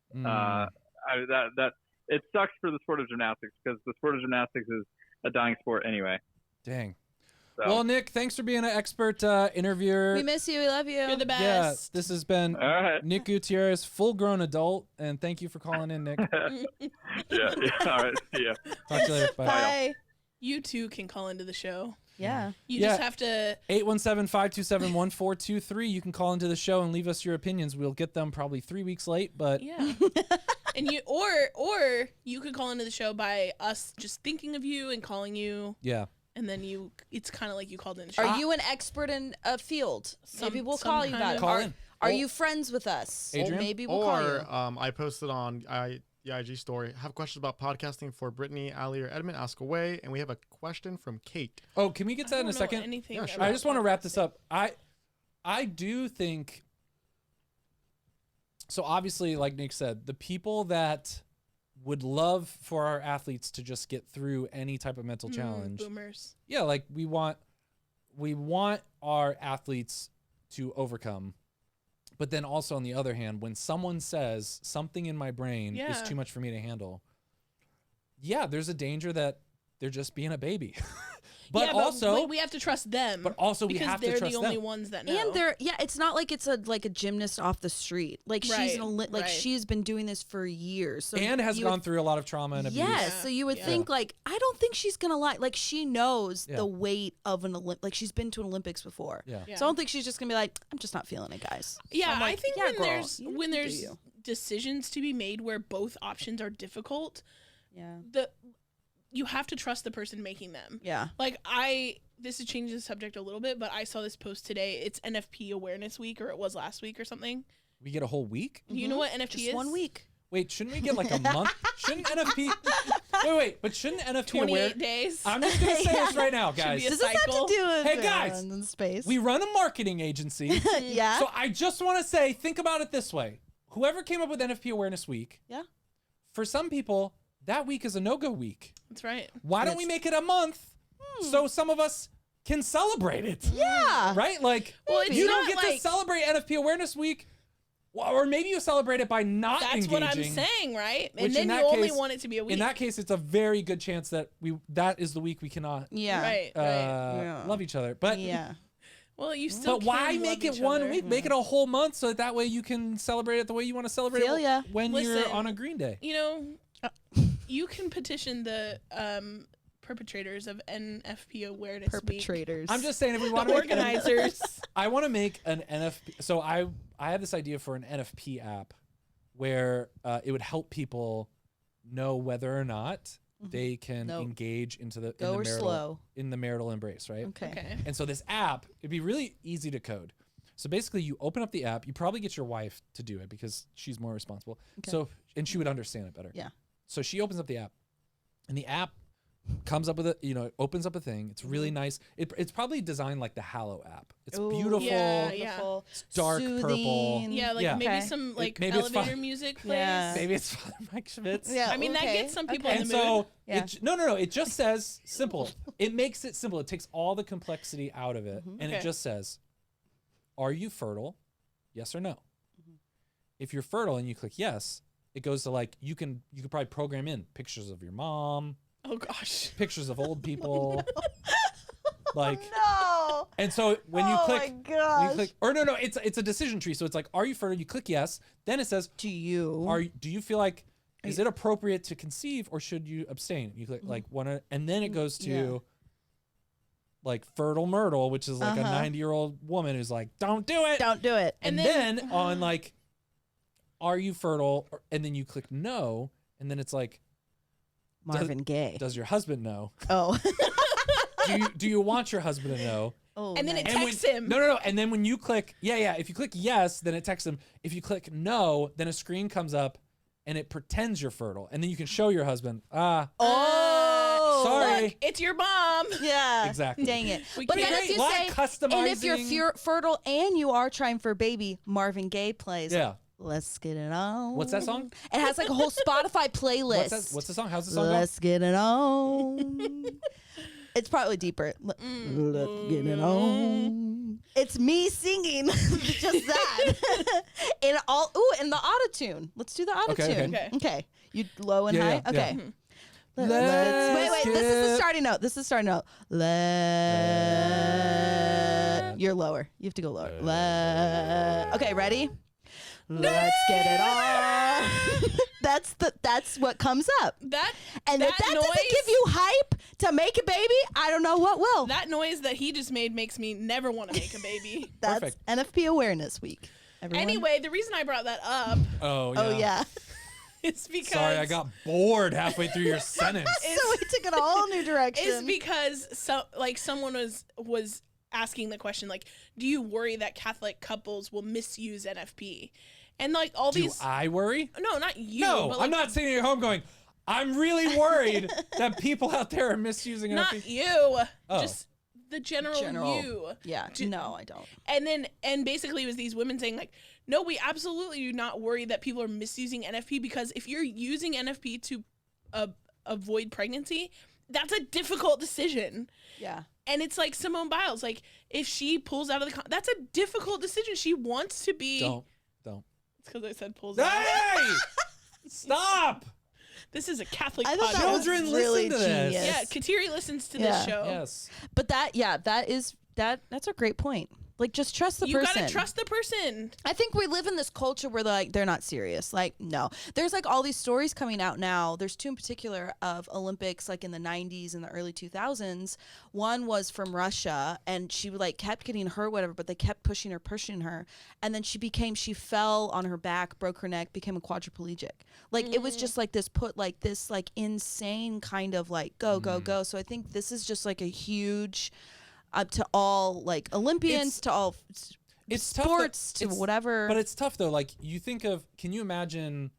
it sucks for the sport of gymnastics because the sport of gymnastics is a dying sport anyway. Dang. So. Well, Nick, thanks for being an expert interviewer. We miss you. We love you. You're the best. Yeah, this has been Nick Gutierrez, full-grown adult, and thank you for calling in, Nick. Yeah. All right. See ya. Talk to you later. Bye. Bye. You too can call into the show. Yeah. You just have to 817-527-1423. You can call into the show and leave us your opinions. We'll get them probably 3 weeks late, but and you or you could call into the show by us just thinking of you and calling you. Yeah. And then it's kind of like you called in. Are you an expert in a field? Maybe we'll call you that. Call in. Are you friends with us? Adrian? Maybe we'll call you. I posted on the IG story. Have questions about podcasting for Brittany, Ali, or Edmund? Ask away. And we have a question from Kate. Oh, can we get to that in a second? Yeah, sure. I just want to wrap this up. I do think. So obviously, like Nick said, the people that would love for our athletes to just get through any type of mental challenge. Boomers. Yeah, like we want our athletes to overcome. But then also on the other hand, when someone says something in my brain is too much for me to handle, there's a danger that they're just being a baby. But also we have to trust them. But also we have to trust them. Because they're the only ones that know. And it's not like it's a gymnast off the street. Like she's been doing this for years. So and has gone through a lot of trauma and abuse. Yes, so you would think I don't think she's gonna lie. Like she knows the weight of an Olympic. Like she's been to an Olympics before. Yeah. So I don't think she's just gonna be like, I'm just not feeling it, guys. Yeah, So I think when there's you. decisions to be made where both options are difficult, Yeah. You have to trust the person making them. Yeah. Like this is changing the subject a little bit, but I saw this post today. It's NFP Awareness Week, or it was last week or something. We get a whole week? Do you know what NFP Just is? 1 week. Wait, shouldn't we get like a month? Shouldn't NFP but shouldn't NFP 28 days. I'm just gonna say this right now, guys. Should be a Does this have cycle. to do with Hey, guys, in space? We run a marketing agency. Yeah. So I just want to say, think about it this way. Whoever came up with NFP Awareness Week, for some people, that week is a no-go week. That's right. Why don't we make it a month so some of us can celebrate it? Yeah. Right? Like, Well, it's you don't not get to celebrate NFP Awareness Week, or maybe you celebrate it by not That's engaging. what I'm saying, right? Which And then in you that only case- want it to be a week. In that case, it's a very good chance that that is the week we cannot Yeah. Right. love each other. But Yeah. Well, you still. But why can make love it each 1 other. week? Make it a whole month so that way you can celebrate it the way you want to celebrate Feel it ya. when you're Listen, on a green day. You know, you can petition the perpetrators of NFP Awareness Week. Perpetrators. I'm just saying if we The want to organizers. I want to make an NFP. So I have this idea for an NFP app where it would help people know whether or not they can engage into the Go or slow. in the marital embrace, right? Okay. And so this app, it'd be really easy to code. So basically, you open up the app. You probably get your wife to do it because she's more responsible. Okay. So and she would understand it better. Yeah. So she opens up the app, and the app comes up with it opens up a thing. It's really nice. It's probably designed like the Hallow app. It's Ooh, beautiful. Yeah, Beautiful. It's dark purple. Soothing. Yeah, like Yeah. maybe Okay. some like Maybe it's elevator fun. music plays. Yeah. Maybe it's Father Mike Schmitz. Yeah. I mean, that okay. gets some people Okay. in And the mood. so Yeah. no. It just says simple. It makes it simple. It takes all the complexity out of it, and it Okay. just says, "Are you fertile? Yes or no." If you're fertile and you click yes, it goes to like you could probably program in pictures of your mom, Oh gosh. pictures of old people. Like, No. and so when you Oh click, my when gosh. you click, or no, it's a decision tree. So it's like, are you fertile? You click yes. Then it says, To you. do you feel like, is it appropriate to conceive or should you abstain? You click like one, and then it goes to like fertile Myrtle, which is like a 90-year-old woman who's like, don't do it. Don't do it. And then on like, are you fertile? And then you click no, and then it's like, Marvin Gaye. does your husband know? Oh. Do you want your husband to know? Oh, And then it nice. texts him. No. And then when you click, if you click yes, then it texts him. If you click no, then a screen comes up and it pretends you're fertile. And then you can show your husband, Oh. sorry. Look, it's your mom. Yeah. Exactly. Dang it. We But can't- then if you Lot say, of and if customizing. you're fertile and you are trying for a baby, Marvin Gaye plays. Yeah. Let's get it on. What's that song? It has like a whole Spotify playlist. What's the song? How's the song go? Let's get it on. It's probably deeper. Let's get it on. It's me singing just that. in the auto tune. Let's do the auto tune. Okay. Okay. You low and Yeah, high? yeah, Okay. yeah. Wait. This is the starting note. You're lower. You have to go lower. Okay, ready? Let's get it on. That's what comes up. And That if that noise, doesn't give you hype to make a baby, I don't know what will. that noise that he just made makes me never want to make a baby. That's Perfect. NFP Awareness Week. Everyone. Anyway, the reason I brought that up Oh, yeah. Oh yeah. is because Sorry, I got bored halfway through your sentence. So we took it a whole new direction. is because someone was asking the question, like, do you worry that Catholic couples will misuse NFP? And like all Do these I worry? No, not you. No, but like, I'm not sitting at home going, I'm really worried that people out there are misusing not NFP. you. Oh. Just the general you. Yeah. No, I don't. And basically it was these women saying like, no, we absolutely do not worry that people are misusing NFP, because if you're using NFP to avoid pregnancy, that's a difficult decision. Yeah. And it's like Simone Biles, like if she pulls out of that's a difficult decision. She wants to be. Don't. It's because I said pulls out. Hey! Stop! This is a Catholic I thought podcast. that was Children really listen to this. genius. Yeah, Kateri listens to Yeah. this show. Yes. But that's a great point. Like, just trust the You person. gotta trust the person. I think we live in this culture where they're not serious. Like, no. There's like all these stories coming out now. There's two in particular of Olympics like in the 90s and the early 2000s. One was from Russia, and she like kept getting hurt, whatever, but they kept pushing her. And then she fell on her back, broke her neck, became a quadriplegic. Like, it was just like this insane kind of like go. So I think this is just like a huge, up to all like Olympians, to all It's tough sports, though. to whatever. But it's tough though. Like you think of, can you imagine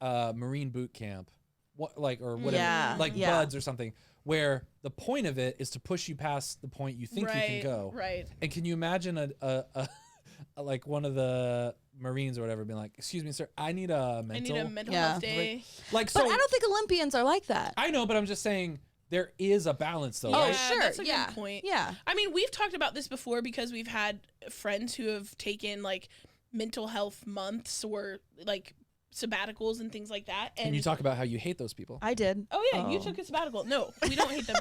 Marine boot camp, or whatever, Yeah, like yeah. Buds or something, where the point of it is to push you past the point you think you can go. Right. And can you imagine a like one of the Marines or whatever being like, "Excuse me, sir, I need a mental." Yeah. health day. Like But so. I don't think Olympians are like that. I know, but I'm just saying there is a balance though. Oh, right? sure. That's a Yeah. good point. Yeah. I mean, we've talked about this before because we've had friends who have taken like mental health months or like sabbaticals and things like that. And Can you talk about how you hate those people? I did. oh yeah, you took a sabbatical. No, we don't hate them.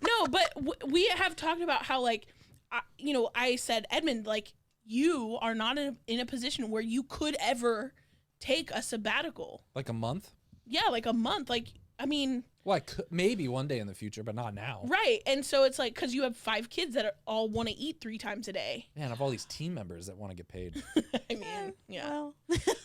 No, but we have talked about how like, I said, Edmund, like you are not in a position where you could ever take a sabbatical. Like a month? Yeah, like a month. Like, I mean, Well, I could, maybe one day in the future, but not now. right. And so it's like, because you have 5 kids that all want to eat 3 times a day. Man, I have all these team members that want to get paid. I mean, yeah. Well,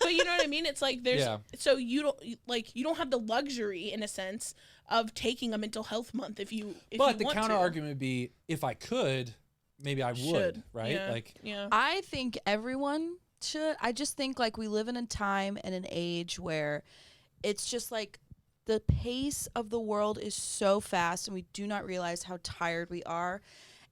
But you know what I mean? It's like there's Yeah. so you don't have the luxury in a sense of taking a mental health month if you But the want counter to. argument would be, if I could, maybe I would, Should. right? Yeah. Like, Yeah. I think everyone should. I just think like we live in a time and an age where it's just like the pace of the world is so fast and we do not realize how tired we are.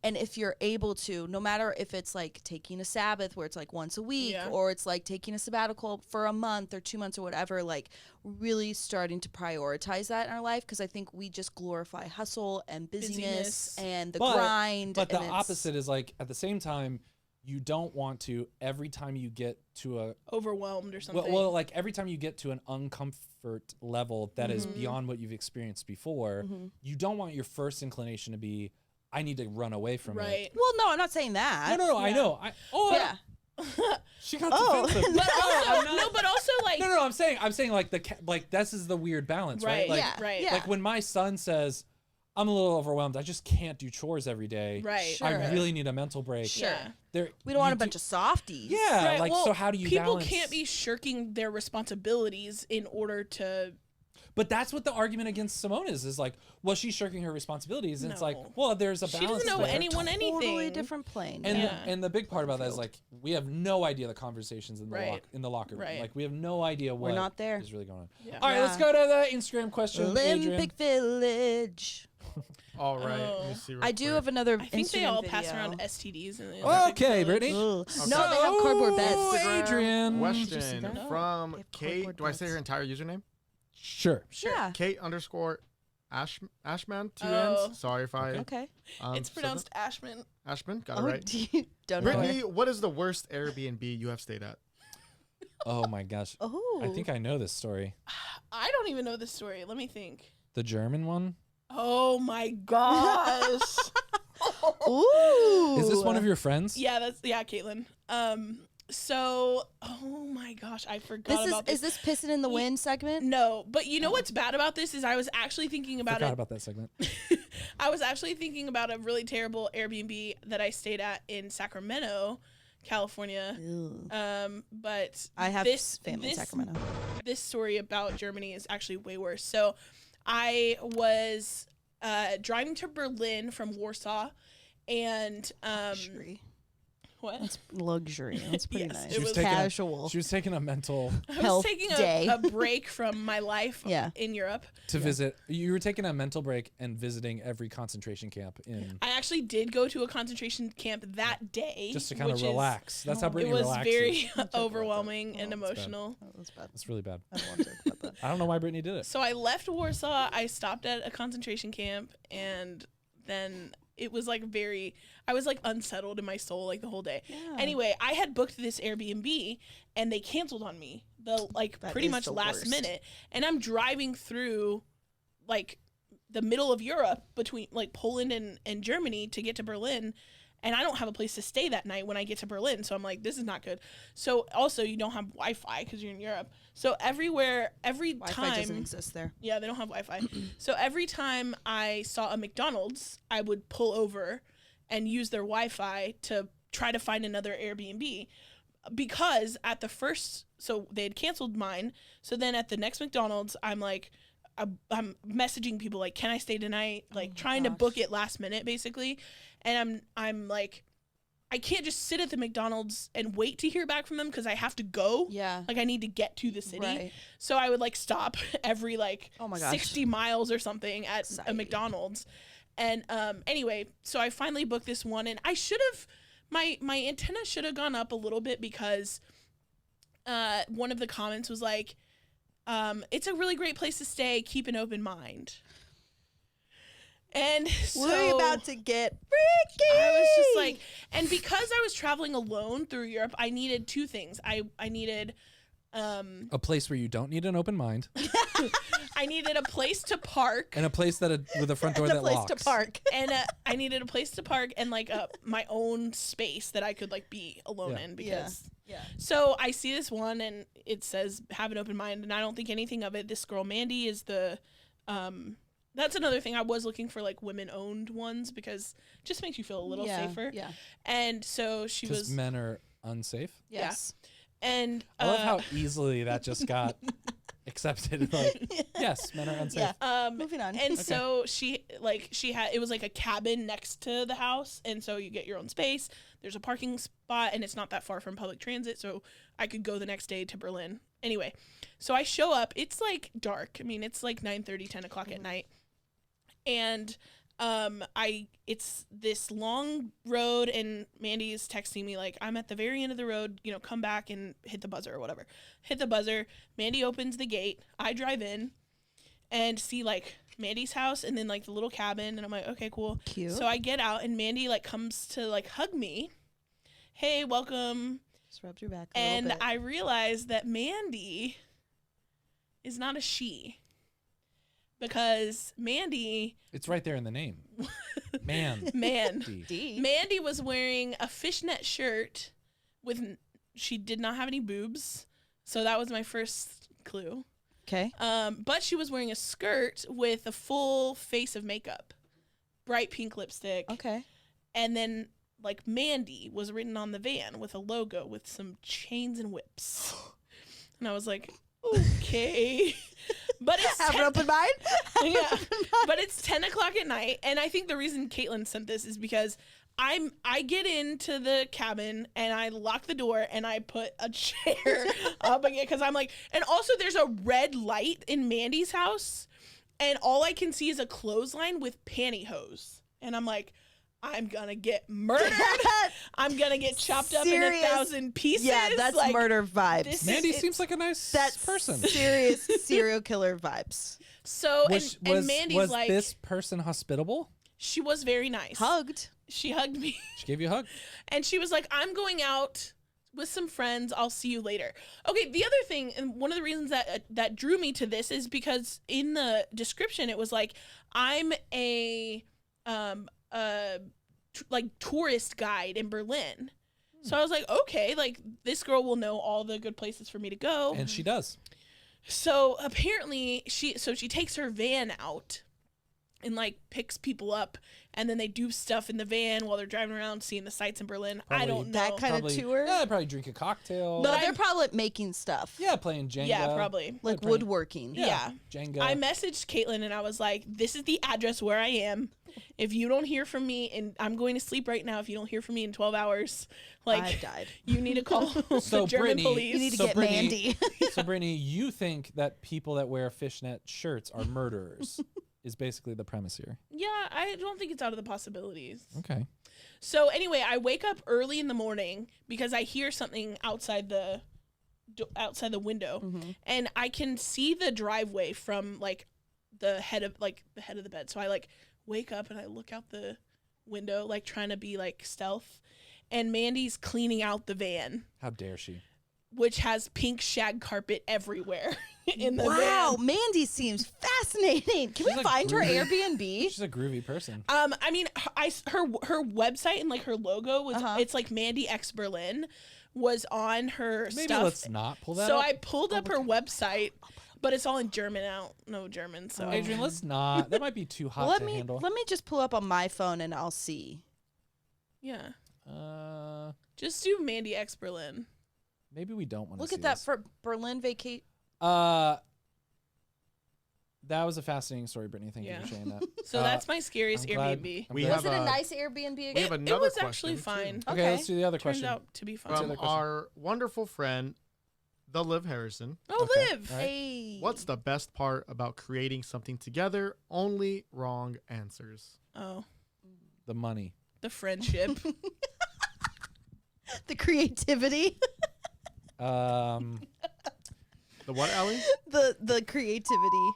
And if you're able to, no matter if it's like taking a Sabbath where it's like once a week, Yeah. or it's like taking a sabbatical for a month or 2 months or whatever, like really starting to prioritize that in our life, because I think we just glorify hustle and busyness. And the grind. But the and it's- opposite is like, at the same time, you don't want to, every time you get to a overwhelmed or something. well, like every time you get to an uncomfort level that is beyond what you've experienced before, you don't want your first inclination to be, I need to run away from it. Well, no, I'm not saying that. No, I know. Yeah. She got defensive. But also, but also like No, I'm saying like this is the weird balance, right? Like, right. Yeah. Like when my son says, I'm a little overwhelmed, I just can't do chores every day. Right. I Sure. really need a mental break. Sure. We don't want a bunch of softies. Yeah, Right, like well, so how do you people balance? can't be shirking their responsibilities in order to But that's what the argument against Simone is like, well, she's shirking her responsibilities, and it's like, No. well, there's a balance. She doesn't know there. anyone anything. Totally different plane. And Yeah. and the big part about that is like we have no idea the conversations in the Right. in the locker room. Right. Like we have no idea what not there. is really going on. Yeah. All right, let's go to the Instagram question. Olympic Village. All right. Let me see real I do quick. have another. I think they all Instagram pass video. around STDs. In the Okay, Olympic Village. Brittany. Ugh. No, they have cardboard beds. Oh, Adrian. Question that? from They have Kate. cardboard Do I say beds. her entire username? Sure. Yeah. Kate _ Ashman, 2 Oh. N's. Sorry if I. Okay. It's pronounced Ashman. Ashman. Got it Oh, right. you don't know. Brittany, what is the worst Airbnb you have stayed at? Oh my gosh. Oh. I think I know this story. I don't even know this story. Let me think. The German one? Oh my gosh. Ooh. Is this one of your friends? Yeah, Caitlin. So, oh my gosh, I forgot This about is this pissing in the wind segment? No, but you know what's bad about this is I was actually thinking about Forgot it. about that segment. I was actually thinking about a really terrible Airbnb that I stayed at in Sacramento, California. But I have this family in Sacramento. This story about Germany is actually way worse. So, I was driving to Berlin from Warsaw, and Luxury. what? That's luxury. That's pretty Yes, nice. it She was was taking casual. She was taking a mental I was health taking day. a break from my life Yeah. in Europe. to visit. You were taking a mental break and visiting every concentration camp in I actually did go to a concentration camp that day. just to kind of which is- relax. That's how It Brittany was relaxes. very overwhelming and that's bad. emotional. Oh, that's bad. That's really bad. I don't want to talk about that. I don't know why Brittany did it. So I left Warsaw. I stopped at a concentration camp, and then it was like I was like unsettled in my soul like the whole day. Yeah. Anyway, I had booked this Airbnb, and they canceled on me That pretty is much the last worst. minute. And I'm driving through like the middle of Europe between like Poland and Germany to get to Berlin. And I don't have a place to stay that night when I get to Berlin. So I'm like, this is not good. So also you don't have Wi-Fi because you're in Europe. So every Wi-Fi time, doesn't exist there. yeah, they don't have Wi-Fi. So every time I saw a McDonald's, I would pull over and use their Wi-Fi to try to find another Airbnb. Because at the first, so they had canceled mine. So then at the next McDonald's, I'm like, I'm messaging people like, can I stay tonight? Like trying to book it last minute, basically. And I'm like, I can't just sit at the McDonald's and wait to hear back from them because I have to go. Yeah. Like I need to get to the city. Right. So I would like stop every like Oh my gosh. 60 miles or something at a Sigh. McDonald's. And anyway, so I finally booked this one, and I should have my antenna should have gone up a little bit because one of the comments was like, it's a really great place to stay, keep an open mind. And so We're about to get freaky. I was just like, and because I was traveling alone through Europe, I needed two things. I needed A place where you don't need an open mind, I needed a place to park, and a place that with a front door And a that place locks. to park. and I needed a place to park and like my own space that I could like be alone Yeah. in because. Yeah. So I see this one and it says have an open mind, and I don't think anything of it. This girl Mandy is the that's another thing. I was looking for like women owned ones because it just makes you feel a little safer. Yeah. And so she Because was men are unsafe. Yes. and I love how easily that just got accepted. Like, yes, men are unsafe. Yeah. Moving on. And so she had it was like a cabin next to the house, and so you get your own space. There's a parking spot, and it's not that far from public transit, so I could go the next day to Berlin. Anyway, so I show up. It's like dark. I mean, it's like 9:30, 10 o'clock at night, and it's this long road, and Mandy is texting me like, I'm at the very end of the road, come back and hit the buzzer or whatever. Hit the buzzer. Mandy opens the gate. I drive in and see like Mandy's house and then like the little cabin, and I'm like, okay, cool. Cute. So I get out, and Mandy like comes to like hug me, hey, welcome. Just rubbed your back And I realized that Mandy is not a she. Because Mandy... It's right there in the name. Man. Mandy was wearing a fishnet shirt with... She did not have any boobs. So that was my first clue. Okay. But she was wearing a skirt with a full face of makeup. Bright pink lipstick. Okay. And then, like, Mandy was written on the van with a logo with some chains and whips. And I was like, okay. But it's have an open mind. Yeah. But it's 10 o'clock at night. And I think the reason Caitlin sent this is because I get into the cabin and I lock the door and I put a chair up again because I'm like, and also there's a red light in Mandy's house and all I can see is a clothesline with pantyhose. And I'm like, I'm gonna get murdered. I'm gonna get chopped up in 1,000 pieces. Yeah, that's like, murder vibes. Mandy seems like a nice person. Serious serial killer vibes. So and Mandy's was like, this person hospitable? She was very nice. Hugged. She hugged me. She gave you a hug. And she was like, I'm going out with some friends. I'll see you later. Okay, the other thing, and one of the reasons that drew me to this is because in the description it was like, I'm a tourist guide in Berlin. So I was like, okay, like this girl will know all the good places for me to go. And she does. So apparently she takes her van out and like picks people up and then they do stuff in the van while they're driving around seeing the sights in Berlin. Probably, I don't know. That kind of tour? Yeah, they probably drink a cocktail. But they're probably making stuff. Yeah, playing Jenga. Yeah, probably. Like woodworking. Yeah. Jenga. I messaged Caitlin and I was like, this is the address where I am. If you don't hear from me, and I'm going to sleep right now, if you don't hear from me in 12 hours, like, I've died. You need to call So the German Brittany, police. You need to get Mandy. So Brittany, you think that people that wear fishnet shirts are murderers is basically the premise here. Yeah, I don't think it's out of the possibilities. Okay. So anyway, I wake up early in the morning because I hear something outside the window, and I can see the driveway from like the head of the bed. So I like wake up and I look out the window, like trying to be like stealth, and Mandy's cleaning out the van. How dare she? Which has pink shag carpet everywhere in the van. Wow, Mandy seems fascinating. Can we find her Airbnb? She's a groovy person. I mean, her website and like her logo was it's like Mandy X Berlin was on her Maybe stuff. let's not pull that so up. I pulled up her website, but it's all in German. I don't know German, so Adrian, let's not. That might be too hot to handle. Let me just pull up on my phone and I'll see. Yeah. Uh, just do Mandy X Berlin. Maybe we don't want to look see at that this. for Berlin vacate. That was a fascinating story, Brittany. Thank you for sharing that. So that's my scariest Airbnb. Was it a nice Airbnb? We have another it was question, actually fine. too. Okay, let's do the other Turned question. out to be fine. From our wonderful friend, the Liv Harrison. Oh, Liv! All right. Hey. What's the best part about creating something together? Only wrong answers. Oh, The money. the friendship. The creativity. The what, Allie? The creativity.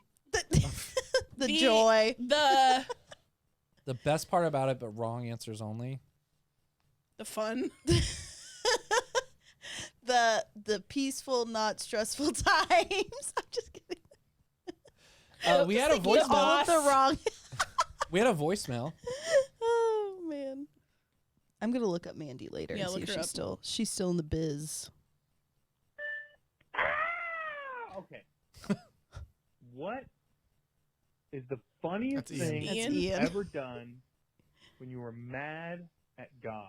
The joy. The best part about it, but wrong answers only. The fun. The peaceful, not stressful times. I'm just kidding. We had a Thinking all voicemail. of the wrong. We had a voicemail. Oh man. I'm gonna look up Mandy later Yeah, and see look if her she's still in the biz. Okay. What is the funniest That's Ian. thing That's you've Ian. ever done when you were mad at God?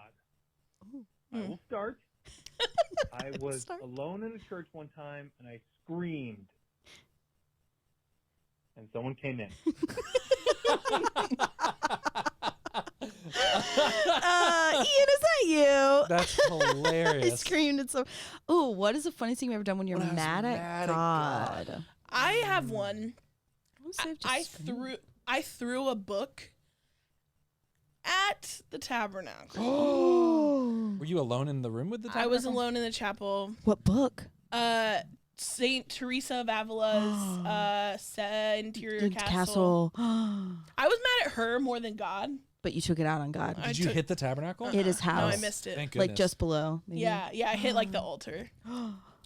I will start. I was alone in a church one time and I screamed. And someone came in. Ian, is that you? That's I hilarious. screamed at so. Oh, what is the funniest thing you've ever done when you're When I was mad at mad at God? God. I have one. I I threw a book at the tabernacle. Were you alone in the room with the I was tabernacle? alone in the chapel. What book? Saint Teresa of Avila's interior castle. Castle. I was mad at her more than God. but you took it out on God. Did you hit the tabernacle? It is house. No, I missed it. Thank goodness. Like just below. Maybe. Yeah, I hit like the altar.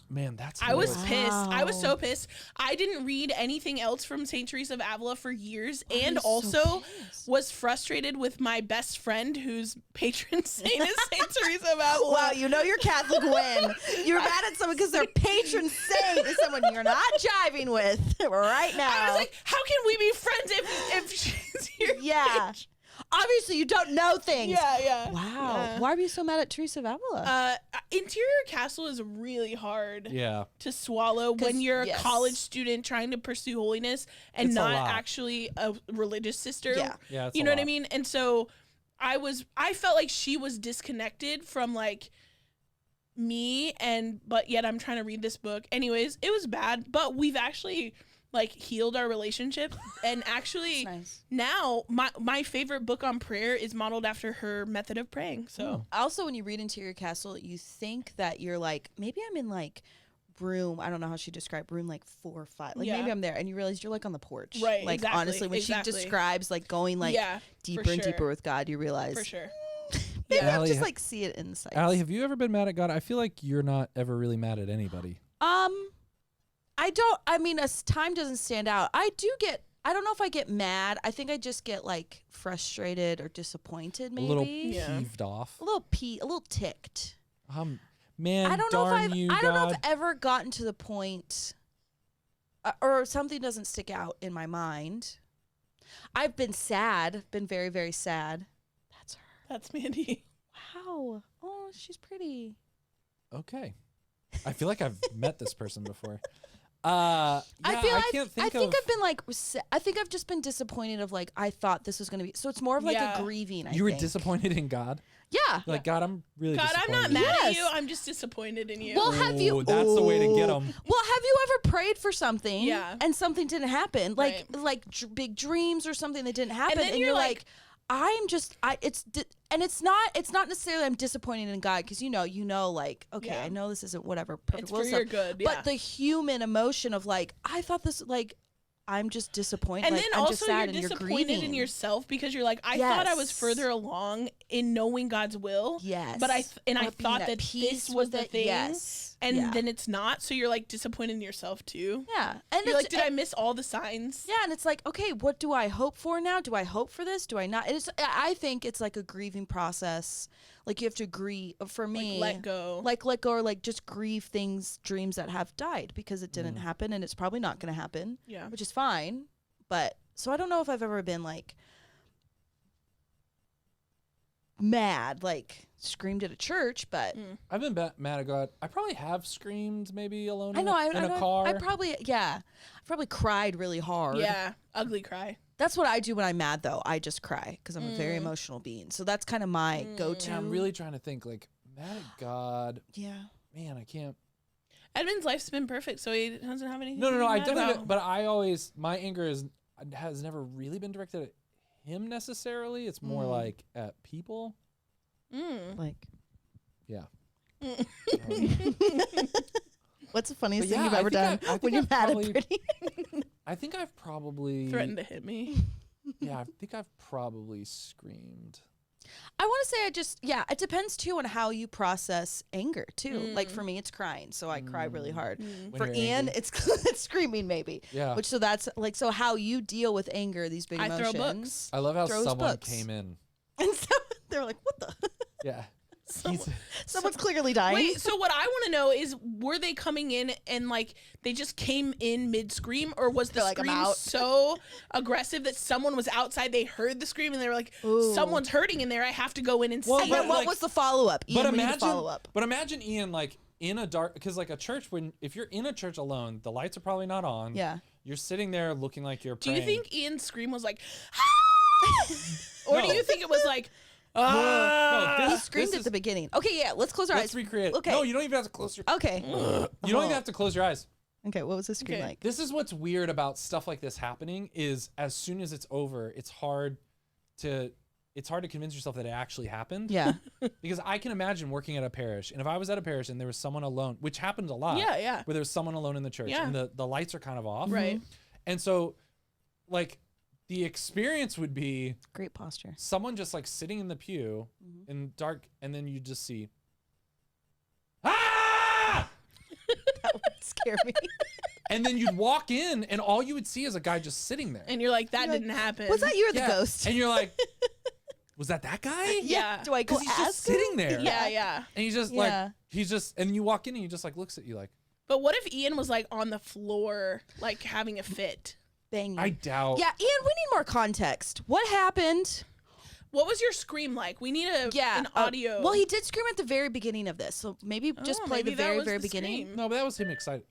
Man, that's. I was weird. pissed. I was so pissed. I didn't read anything else from Saint Teresa of Avila for years, and also was frustrated with my best friend, whose patron saint is Saint Teresa of Avila. Wow, you know you're Catholic when you're mad at someone because their patron saint is someone you're not jiving with right now. I was like, how can we be friends if she's your yeah. patron? Obviously, you don't know things. Yeah. Wow. Yeah. Why are you so mad at Teresa of Avila? Interior Castle is really hard to swallow when you're a college student trying to pursue holiness and It's not a lot. actually a religious sister. Yeah, it's you a know what I lot. mean? And so I felt like she was disconnected from like me, but yet I'm trying to read this book. Anyways, it was bad, but we've actually like healed our relationship, and actually nice. Now my favorite book on prayer is modeled after her method of praying. So Also, when you read Interior Castle, you think that you're like, maybe I'm in like room, I don't know how she described room like 4 or 5. Like maybe I'm there, and you realize you're like on the porch. Right, Like exactly, honestly, when she describes like going like deeper for and sure. deeper with God, you realize for sure. maybe I Ali, just like see it in the sights. Ali, have you ever been mad at God? I feel like you're not ever really mad at anybody. I mean, as time doesn't stand out. I don't know if I get mad. I think I just get like frustrated or disappointed, maybe. A little peeved off. A little ticked. Man, I don't know darn if you, I don't know if God. I've ever gotten to the point or something doesn't stick out in my mind. I've been sad, been very, very sad. That's her. That's Mandy. Wow. Oh, she's pretty. Okay. I feel like I've met this person before. I can't think I've been like, I think I've just been disappointed of like, I thought this was going to be, so it's more of like a grieving, You were disappointed in God? Yeah. Like, God, I'm really God, I'm disappointed. not mad at you. I'm just disappointed in you. Well, have you? That's the way to get them. Well, have you ever prayed for something? Yeah. And something didn't happen, like Right. big dreams or something that didn't happen, then and you're you're like, it's not necessarily I'm disappointed in God because you know like okay I know this isn't whatever perfect It's will for stuff, your good, but the human emotion of like I thought this like I'm just disappointed, And like, then I'm also just sad you're and you're disappointed grieving in yourself because you're like, I thought I was Yes. further along in knowing God's will. Yes. But I Or being thought at that peace this was with the it. thing. Yes. And Yeah. then it's not. So you're like disappointed in yourself too. Yeah, and You're it's, like, did I miss all the signs? Yeah, and it's like, okay, what do I hope for now? Do I hope for this? Do I not? I think it's like a grieving process. Like you have to grieve. For me, let go. Like let go, or like just grieve dreams that have died because it didn't happen, and it's probably not going to happen. Yeah. which is fine. But so I don't know if I've ever been like mad, like screamed at a church, but I've been mad at God. I probably have screamed maybe alone I know in a car. I probably cried really hard. Yeah. Ugly cry. That's what I do when I'm mad, though. I just cry because I'm a very emotional being. So that's kind of my go-to. Yeah, I'm really trying to think like mad at God. Yeah. Man, I can't. Edmund's life's been perfect, so he doesn't have anything. No. to be I mad definitely. about. But my anger has never really been directed at him necessarily. It's more like at people. Like, Yeah. what's the funniest But thing yeah, you've I ever think done I when think you're I've mad probably- at Brittany? I think I've probably Threatened to hit me. Yeah, I think I've probably screamed. I want to say it depends too on how you process anger too. Like for me, it's crying, so I cry really hard. When For you're Ian, angry. it's screaming maybe. Yeah. So that's like how you deal with anger, these big I throw emotions. books. I love how Throws someone books. came in. And so they're like, "What the? Yeah. Someone's clearly dying." Wait, so what I want to know is, were they coming in and like they just came in mid scream, or was the They're like, "I'm scream out." so aggressive that someone was outside, they heard the scream, and they were like, "Someone's hurting in there. I have to go in and Well, see." And then it." what was the follow up? But Ian, imagine follow up. But imagine Ian like in a dark, because like a church, if you're in a church alone, the lights are probably not on. Yeah. You're sitting there looking like you're Do praying. you think Ian's scream was like, "Ah!" or do No. you think it was like, No, "Ah"? He screamed at the beginning. Okay, yeah, let's close our Let's eyes. recreate it. Okay. No, you don't even have to close your. Okay. You don't even have to close your eyes. Okay, what was the scream Okay. like? This is what's weird about stuff like this happening is as soon as it's over, it's hard to convince yourself that it actually happened. Yeah. Because I can imagine working at a parish, and if I was at a parish and there was someone alone, which happens a lot. Yeah, yeah. Where there's someone alone in the church Yeah. and the lights are kind of off. Right. And so, like, The experience would be Great posture. someone just like sitting in the pew in dark, and then you just see, That would scare me. and then you'd walk in, and all you would see is a guy just sitting there. And you're like, that didn't happen. Was that you or the Yeah. ghost? And you're like, was that guy? Yeah. Do I go Because he's ask just sitting him? there. Yeah, yeah. And he's just Yeah. and you walk in and he just like looks at you like, But what if Ian was like on the floor, like having a fit? Banging. I doubt. Yeah, Ian, we need more context. What happened? What was your scream like? We need an audio. Well, he did scream at the very beginning of this, so maybe just play maybe the that very, was very the beginning. scream. No, but that was him excited.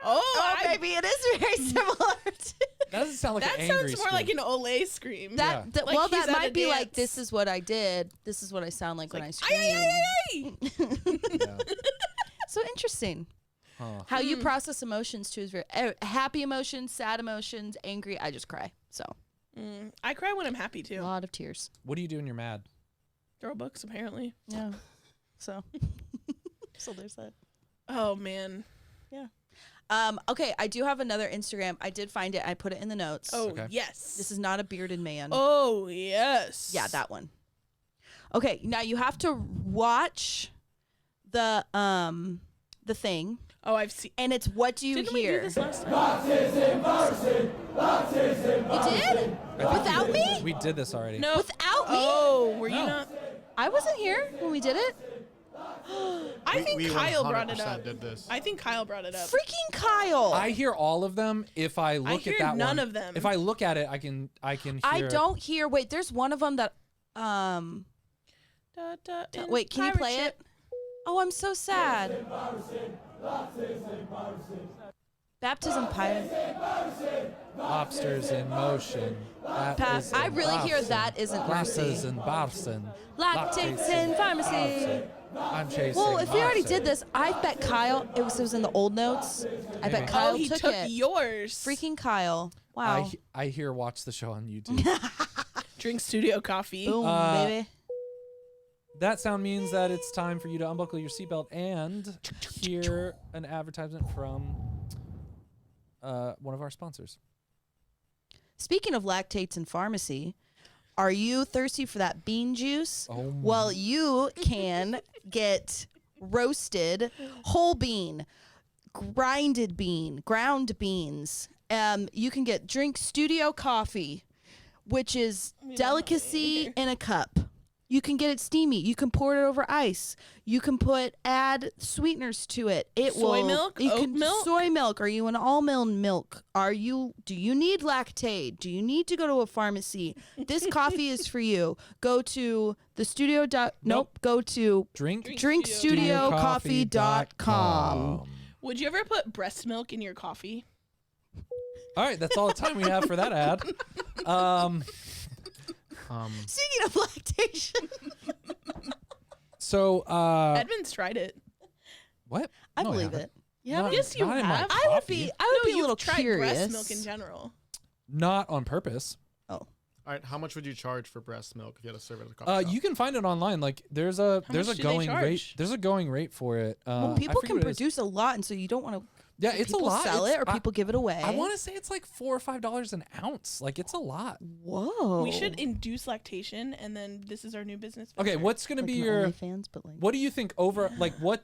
Oh, maybe it is very similar. That doesn't sound like that an angry sounds more scream. like an Olay scream. That, Yeah. that Like well, he's that at a might be like, dance. this is what I did. This is what I sound like when I Ay, scream. ay, ay, ay, ay. Yeah. So interesting. Huh. How you process emotions too is very happy emotions, sad emotions, angry. I just cry. So I cry when I'm happy a too. lot of tears. What do you do when you're mad? Throw books, apparently. Yeah. So so there's that. Oh man. Yeah. Okay, I do have another Instagram. I did find it. I put it in the notes. Oh Okay. yes. This is not a bearded man. Oh yes. Yeah, that one. Okay, now you have to watch the thing, Oh, I've seen. and it's what do you Didn't we do hear? this last time? You did? Without me? We did this already. No. Without me? Oh, were you No. not? I wasn't here when we did it. I think we Kyle brought it 100% up. did this. I think Kyle brought it up. Freaking Kyle. I hear all of them. If I look hear at that none one, of them. If I look at it, I can hear. I don't hear. Wait, there's one of them that. Da, da, in Wait, can you pirate play ship. it? Oh, I'm so sad. Baptism pirate. Lobsters in motion. That is I in really hear Boston. that isn't Glasses mercy. in Boston. Lactates in pharmacy. I'm chasing. Well, if we already Marcy. did this, I bet Kyle. It was in the old notes. I bet Maybe. Kyle Oh, he took took it. yours. Freaking Kyle. Wow. I hear watch the show on YouTube. Drink studio coffee. Boom, baby. That sound means that it's time for you to unbuckle your seatbelt and hear an advertisement from one of our sponsors. Speaking of lactates in pharmacy, are you thirsty for that bean juice? Oh my. Well, you can get roasted whole bean, grinded bean, ground beans. You can get drink studio coffee, which is delicacy in a cup. You can get it steamy. You can pour it over ice. You can add sweeteners to it. It Soy will. milk? You Oat can milk? soy milk. Are you an almond milk? Do you need Lactaid? Do you need to go to a pharmacy? This coffee is for you. Go to the studio. Nope. Go to drinkstudiocoffee.com. Would you ever put breast milk in your coffee? All right, that's all the time we have for that ad. Speaking of lactation, So, Edmund's tried it. what? I No, believe haven't. it. Yeah, Not- Yes, you not in my have. I would coffee. be. No, a little you've tried curious. breast milk in general. Not on purpose. Oh, All right, how much would you charge for breast milk if you had to serve it at a coffee shop? You can find it online. Like there's a much do they going rate. charge? There's a going rate for it. well, I people forget can what it is. produce a lot, and so you don't want to. Yeah, it's a people lot. sell It's- it, or people give it away. I want to say it's like $4 or $5 an ounce. Like it's a lot. Whoa. We should induce lactation, and then this is our new business. Okay, venture. what's gonna like be an your? OnlyFans, but like. What do you think over? Like what?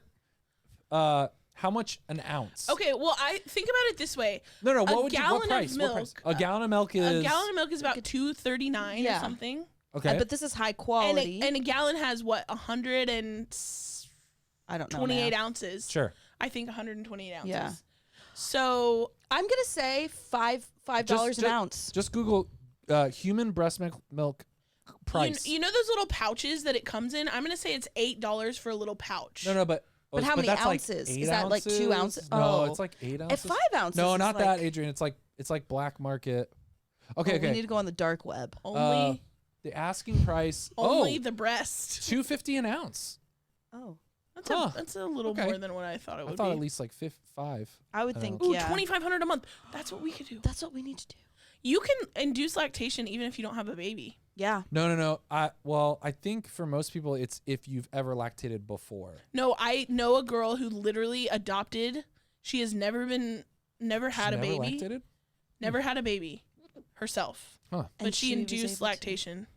How much an ounce? Okay, well, I think about it this way. No, a what would you? gallon What of price? What price? milk- A gallon of milk is. A gallon of milk is about $2.39 Yeah. or something. Okay. But this is high And quality. a gallon has what, 128 I don't know. now. ounces. Sure. I think 128 ounces. Yeah. So I'm gonna say $5 an ounce. Just Google human breast milk price. you know those little pouches that it comes in? I'm gonna say it's $8 for a little pouch. No, but. But how many that's like ounces? 8 Is that like 2 ounces? No, Oh. it's like 8 ounces. At 5 ounces. No, is not like, that, Adrian. It's like black market. Okay, oh, okay. We need to go on the dark web. Only The asking price. only the breast. $2.50 an ounce. Oh. That's a little Okay. more than what I thought it would I thought be. at least like 5. I would I think. Ooh, Yeah. $2,500 a month. That's what we could do. That's what we need to do. You can induce lactation even if you don't have a baby. Yeah. No. I think for most people it's if you've ever lactated before. No, I know a girl who literally adopted. She has never had a Never baby. lactated? Never had a baby. herself. Huh. But And she she was induced able to- lactation.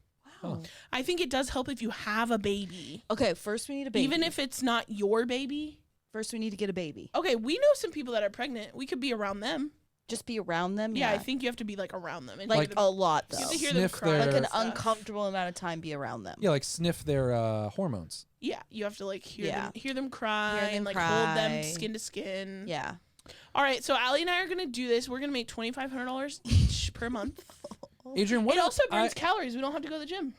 Wow. I think it does help if you have a baby. Okay, first we need a baby. Even if it's not your baby. First we need to get a baby. Okay, we know some people that are pregnant. We could be around them. Just be around them? Yeah, I think you have to be like around them. And Like hear them- a lot, though. You have to hear them Sniff cry. their- Like an and stuff. uncomfortable amount of time be around them. Yeah, like sniff their hormones. Yeah, you have to like hear Yeah. them cry Hear them and like cry. hold them skin to skin. Yeah. All right, so Ali and I are gonna do this. We're gonna make $2,500 each per month. Adrian, what It also I- burns calories. We don't have to go to the gym.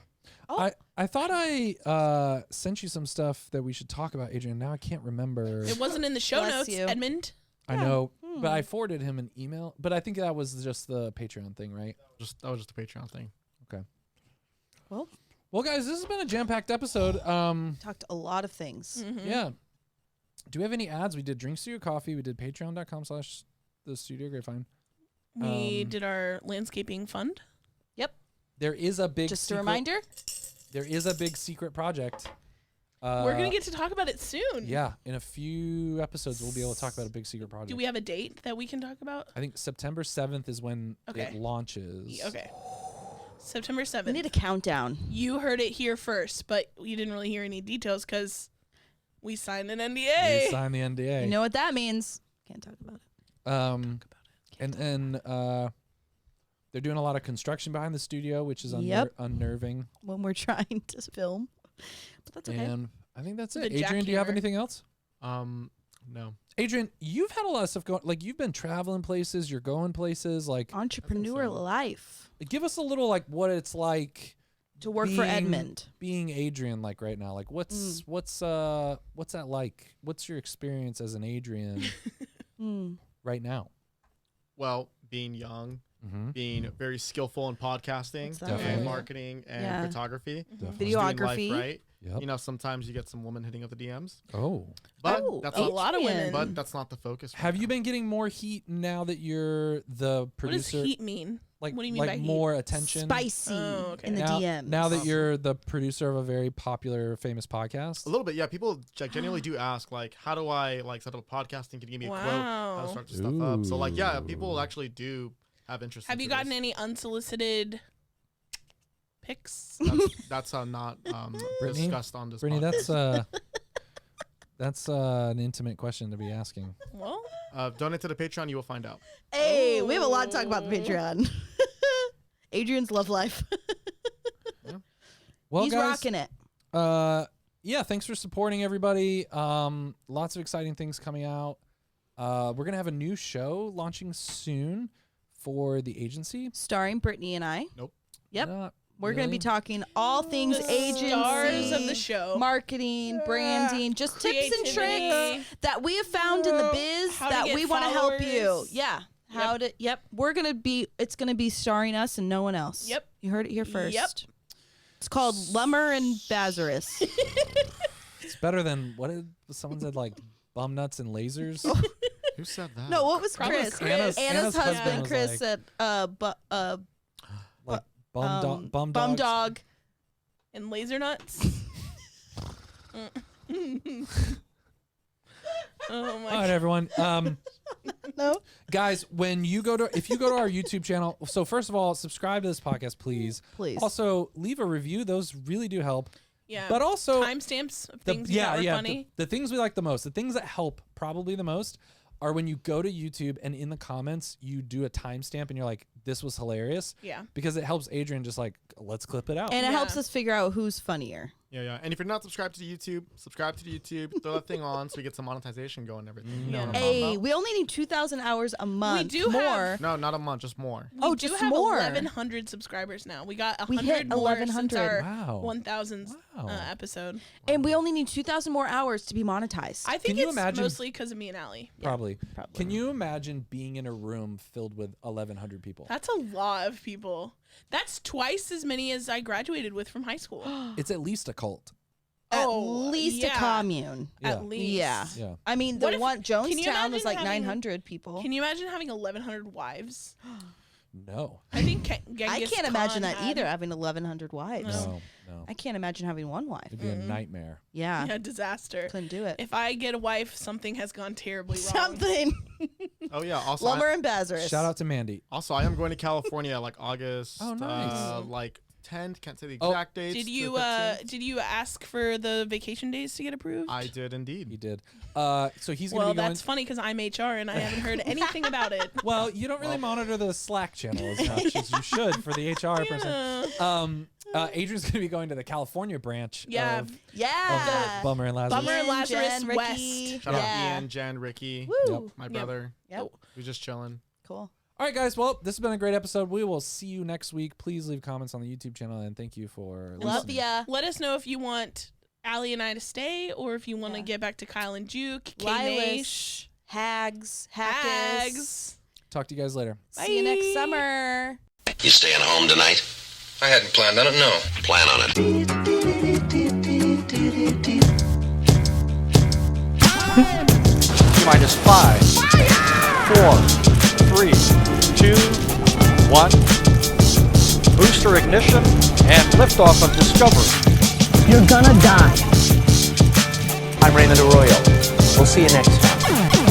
I thought I sent you some stuff that we should talk about, Adrian. Now I can't remember. It wasn't in the show Bless notes, you. Edmund. I know, but I forwarded him an email. But I think that was just the Patreon thing, right? That was just a Patreon thing. Okay. Well, guys, this has been a jam-packed episode. talked a lot of things. Mm-hmm. Yeah. Do we have any ads? We did Drink Studio Coffee. We did patreon.com/the Studio Grapevine. We did our landscaping fund. There is a big Just a secret- reminder. There is a big secret project. We're gonna get to talk about it soon. Yeah, in a few episodes, we'll be able to talk about a big secret project. Do we have a date that we can talk about? I think September 7th is when Okay. it launches. Okay. September We 7th. need a countdown. You heard it here first, but you didn't really hear any details because we signed an NDA. We signed the NDA. You know what that means? Can't talk about it. And then they're doing a lot of construction behind the studio, which is Yep. unnerving. When we're trying to film. But that's okay. And I think that's The it. Adrian, do you have jackhammer. anything else? No. Adrian, you've had a lot of stuff going. Like, you've been traveling places, you're going places. Like, Entrepreneur life. give us a little, like, what it's like To work for Edmund. being Adrian, like, right now. Like, what's that like? What's your experience as an Adrian right now? Well, being young, Mm-hmm. being very skillful in podcasting What's that and Definitely. marketing and Yeah. photography. Definitely. Just doing Videography. life right. Yep. You know, sometimes you get some woman hitting up the DMs, Oh. but Oh, that's a not, lot of women. Adrian. but that's not the focus. right Have now. you been getting more heat now that you're the What does producer? heat mean? Like, What do you mean like by heat? more attention? Spicy Oh, okay. in the now, DMs. now that you're the producer of a very popular, famous podcast? A little bit, yeah. People genuinely do ask, like, how do I like set up podcasting? Can you give me a quote? How Wow. to start this stuff up? So, like, yeah, people actually do have interest. Have you into gotten this. any unsolicited pics? That's not Brittany? discussed on this. Brittany, podcast. that's an intimate question to be asking. Well, Donate to the Patreon, you will find out. Hey, we have a lot to talk about the Patreon. Adrian's love life. Well, He's guys, rocking it. yeah, thanks for supporting everybody. Lots of exciting things coming out. We're gonna have a new show launching soon for the agency. Starring Brittany and I. Nope. Yep. Not We're going to really. be talking all things the agency, stars of the show. marketing, branding, just tips and Creativity. tricks that we have found in the biz How to that get we want to help you. followers. Yeah. How to, we're going to be, it's going to be starring us and no one else. Yep. You heard it here first. Yep. It's called Lumber and Bazarus. It's better than what did someone said, like bum nuts and lasers. Who said that? No, what was Probably Chris? Chris. Anna's husband, was Chris, like, said, like bum bum dogs. dog. And laser nuts. Oh my All right, everyone. No. Guys, if you go to our YouTube channel, so first of all, subscribe to this podcast, please. Please. Also, leave a review. Those really do help. Yeah. But also timestamps of things you thought were funny. The things we like the most, the things that help probably the most are when you go to YouTube and in the comments you do a timestamp and you're like, this was hilarious. Yeah. Because it helps Adrian just like, let's clip it out. And it Yeah. helps us figure out who's funnier. Yeah. And if you're not subscribed to the YouTube, subscribe to the YouTube. Throw that thing on so we get some monetization going and everything. You know what I'm talking Hey, about? we only need 2,000 hours a month. do more. have- No, not a month, just more. We Oh, do just have more. 1,100 subscribers now. We got We 100 hit more 1,100. since our Wow. 1,000th Wow. episode. And we only need 2,000 more hours to be monetized. I think Can you it's imagine- mostly because of me and Ali. Probably. probably. Can you imagine being in a room filled with 1,100 people? That's a lot of people. That's twice as many as I graduated with from high school. It's at least a cult. At Oh, least yeah. a commune. Yeah. At least. Yeah. Yeah. I mean, What the if- one can you Jonestown was imagine like having- 900 people. Can you imagine having 1,100 wives? No. I think I Genghis can't imagine Khan that had- either, having 1,100 wives. No. I can't imagine having one wife. It'd be a nightmare. Yeah. Yeah, disaster. Couldn't do it. If I get a wife, something has gone terribly wrong. Something. Oh yeah. Also, Lumber and Bazarus. Shout out to Mandy. Also, I am going to California like August. Oh, nice. Like 10th. Can't say the exact dates. Did the you 15th. did you ask for the vacation days to get approved? I did indeed. He did. So he's gonna Well, be going. that's funny because I'm HR and I haven't heard anything about it. Well, you don't really monitor the Slack channel as much as you should for the HR person. Adrian's gonna be going to the California branch. Yeah. Of Yeah. Bummer and Lazarus. Bummer and Lazarus Jen, West. Ricky. Shout out Yeah. Ian, Jen, Ricky, Woo. my brother. Yep. We're just chilling. Cool. All right, guys. Well, this has been a great episode. We will see you next week. Please leave comments on the YouTube channel, and thank you for Love listening. ya. Let us know if you want Ali and I to stay or if you want to get back to Kyle and Juke, Lilas, Hags, Hackers. Talk to you guys later. See you next summer. You staying home tonight? I hadn't planned on it, no. Plan on it. Minus 5, 4, 3, 2, 1. Booster ignition and liftoff of Discovery. You're gonna die. I'm Raymond Arroyo. We'll see you next time.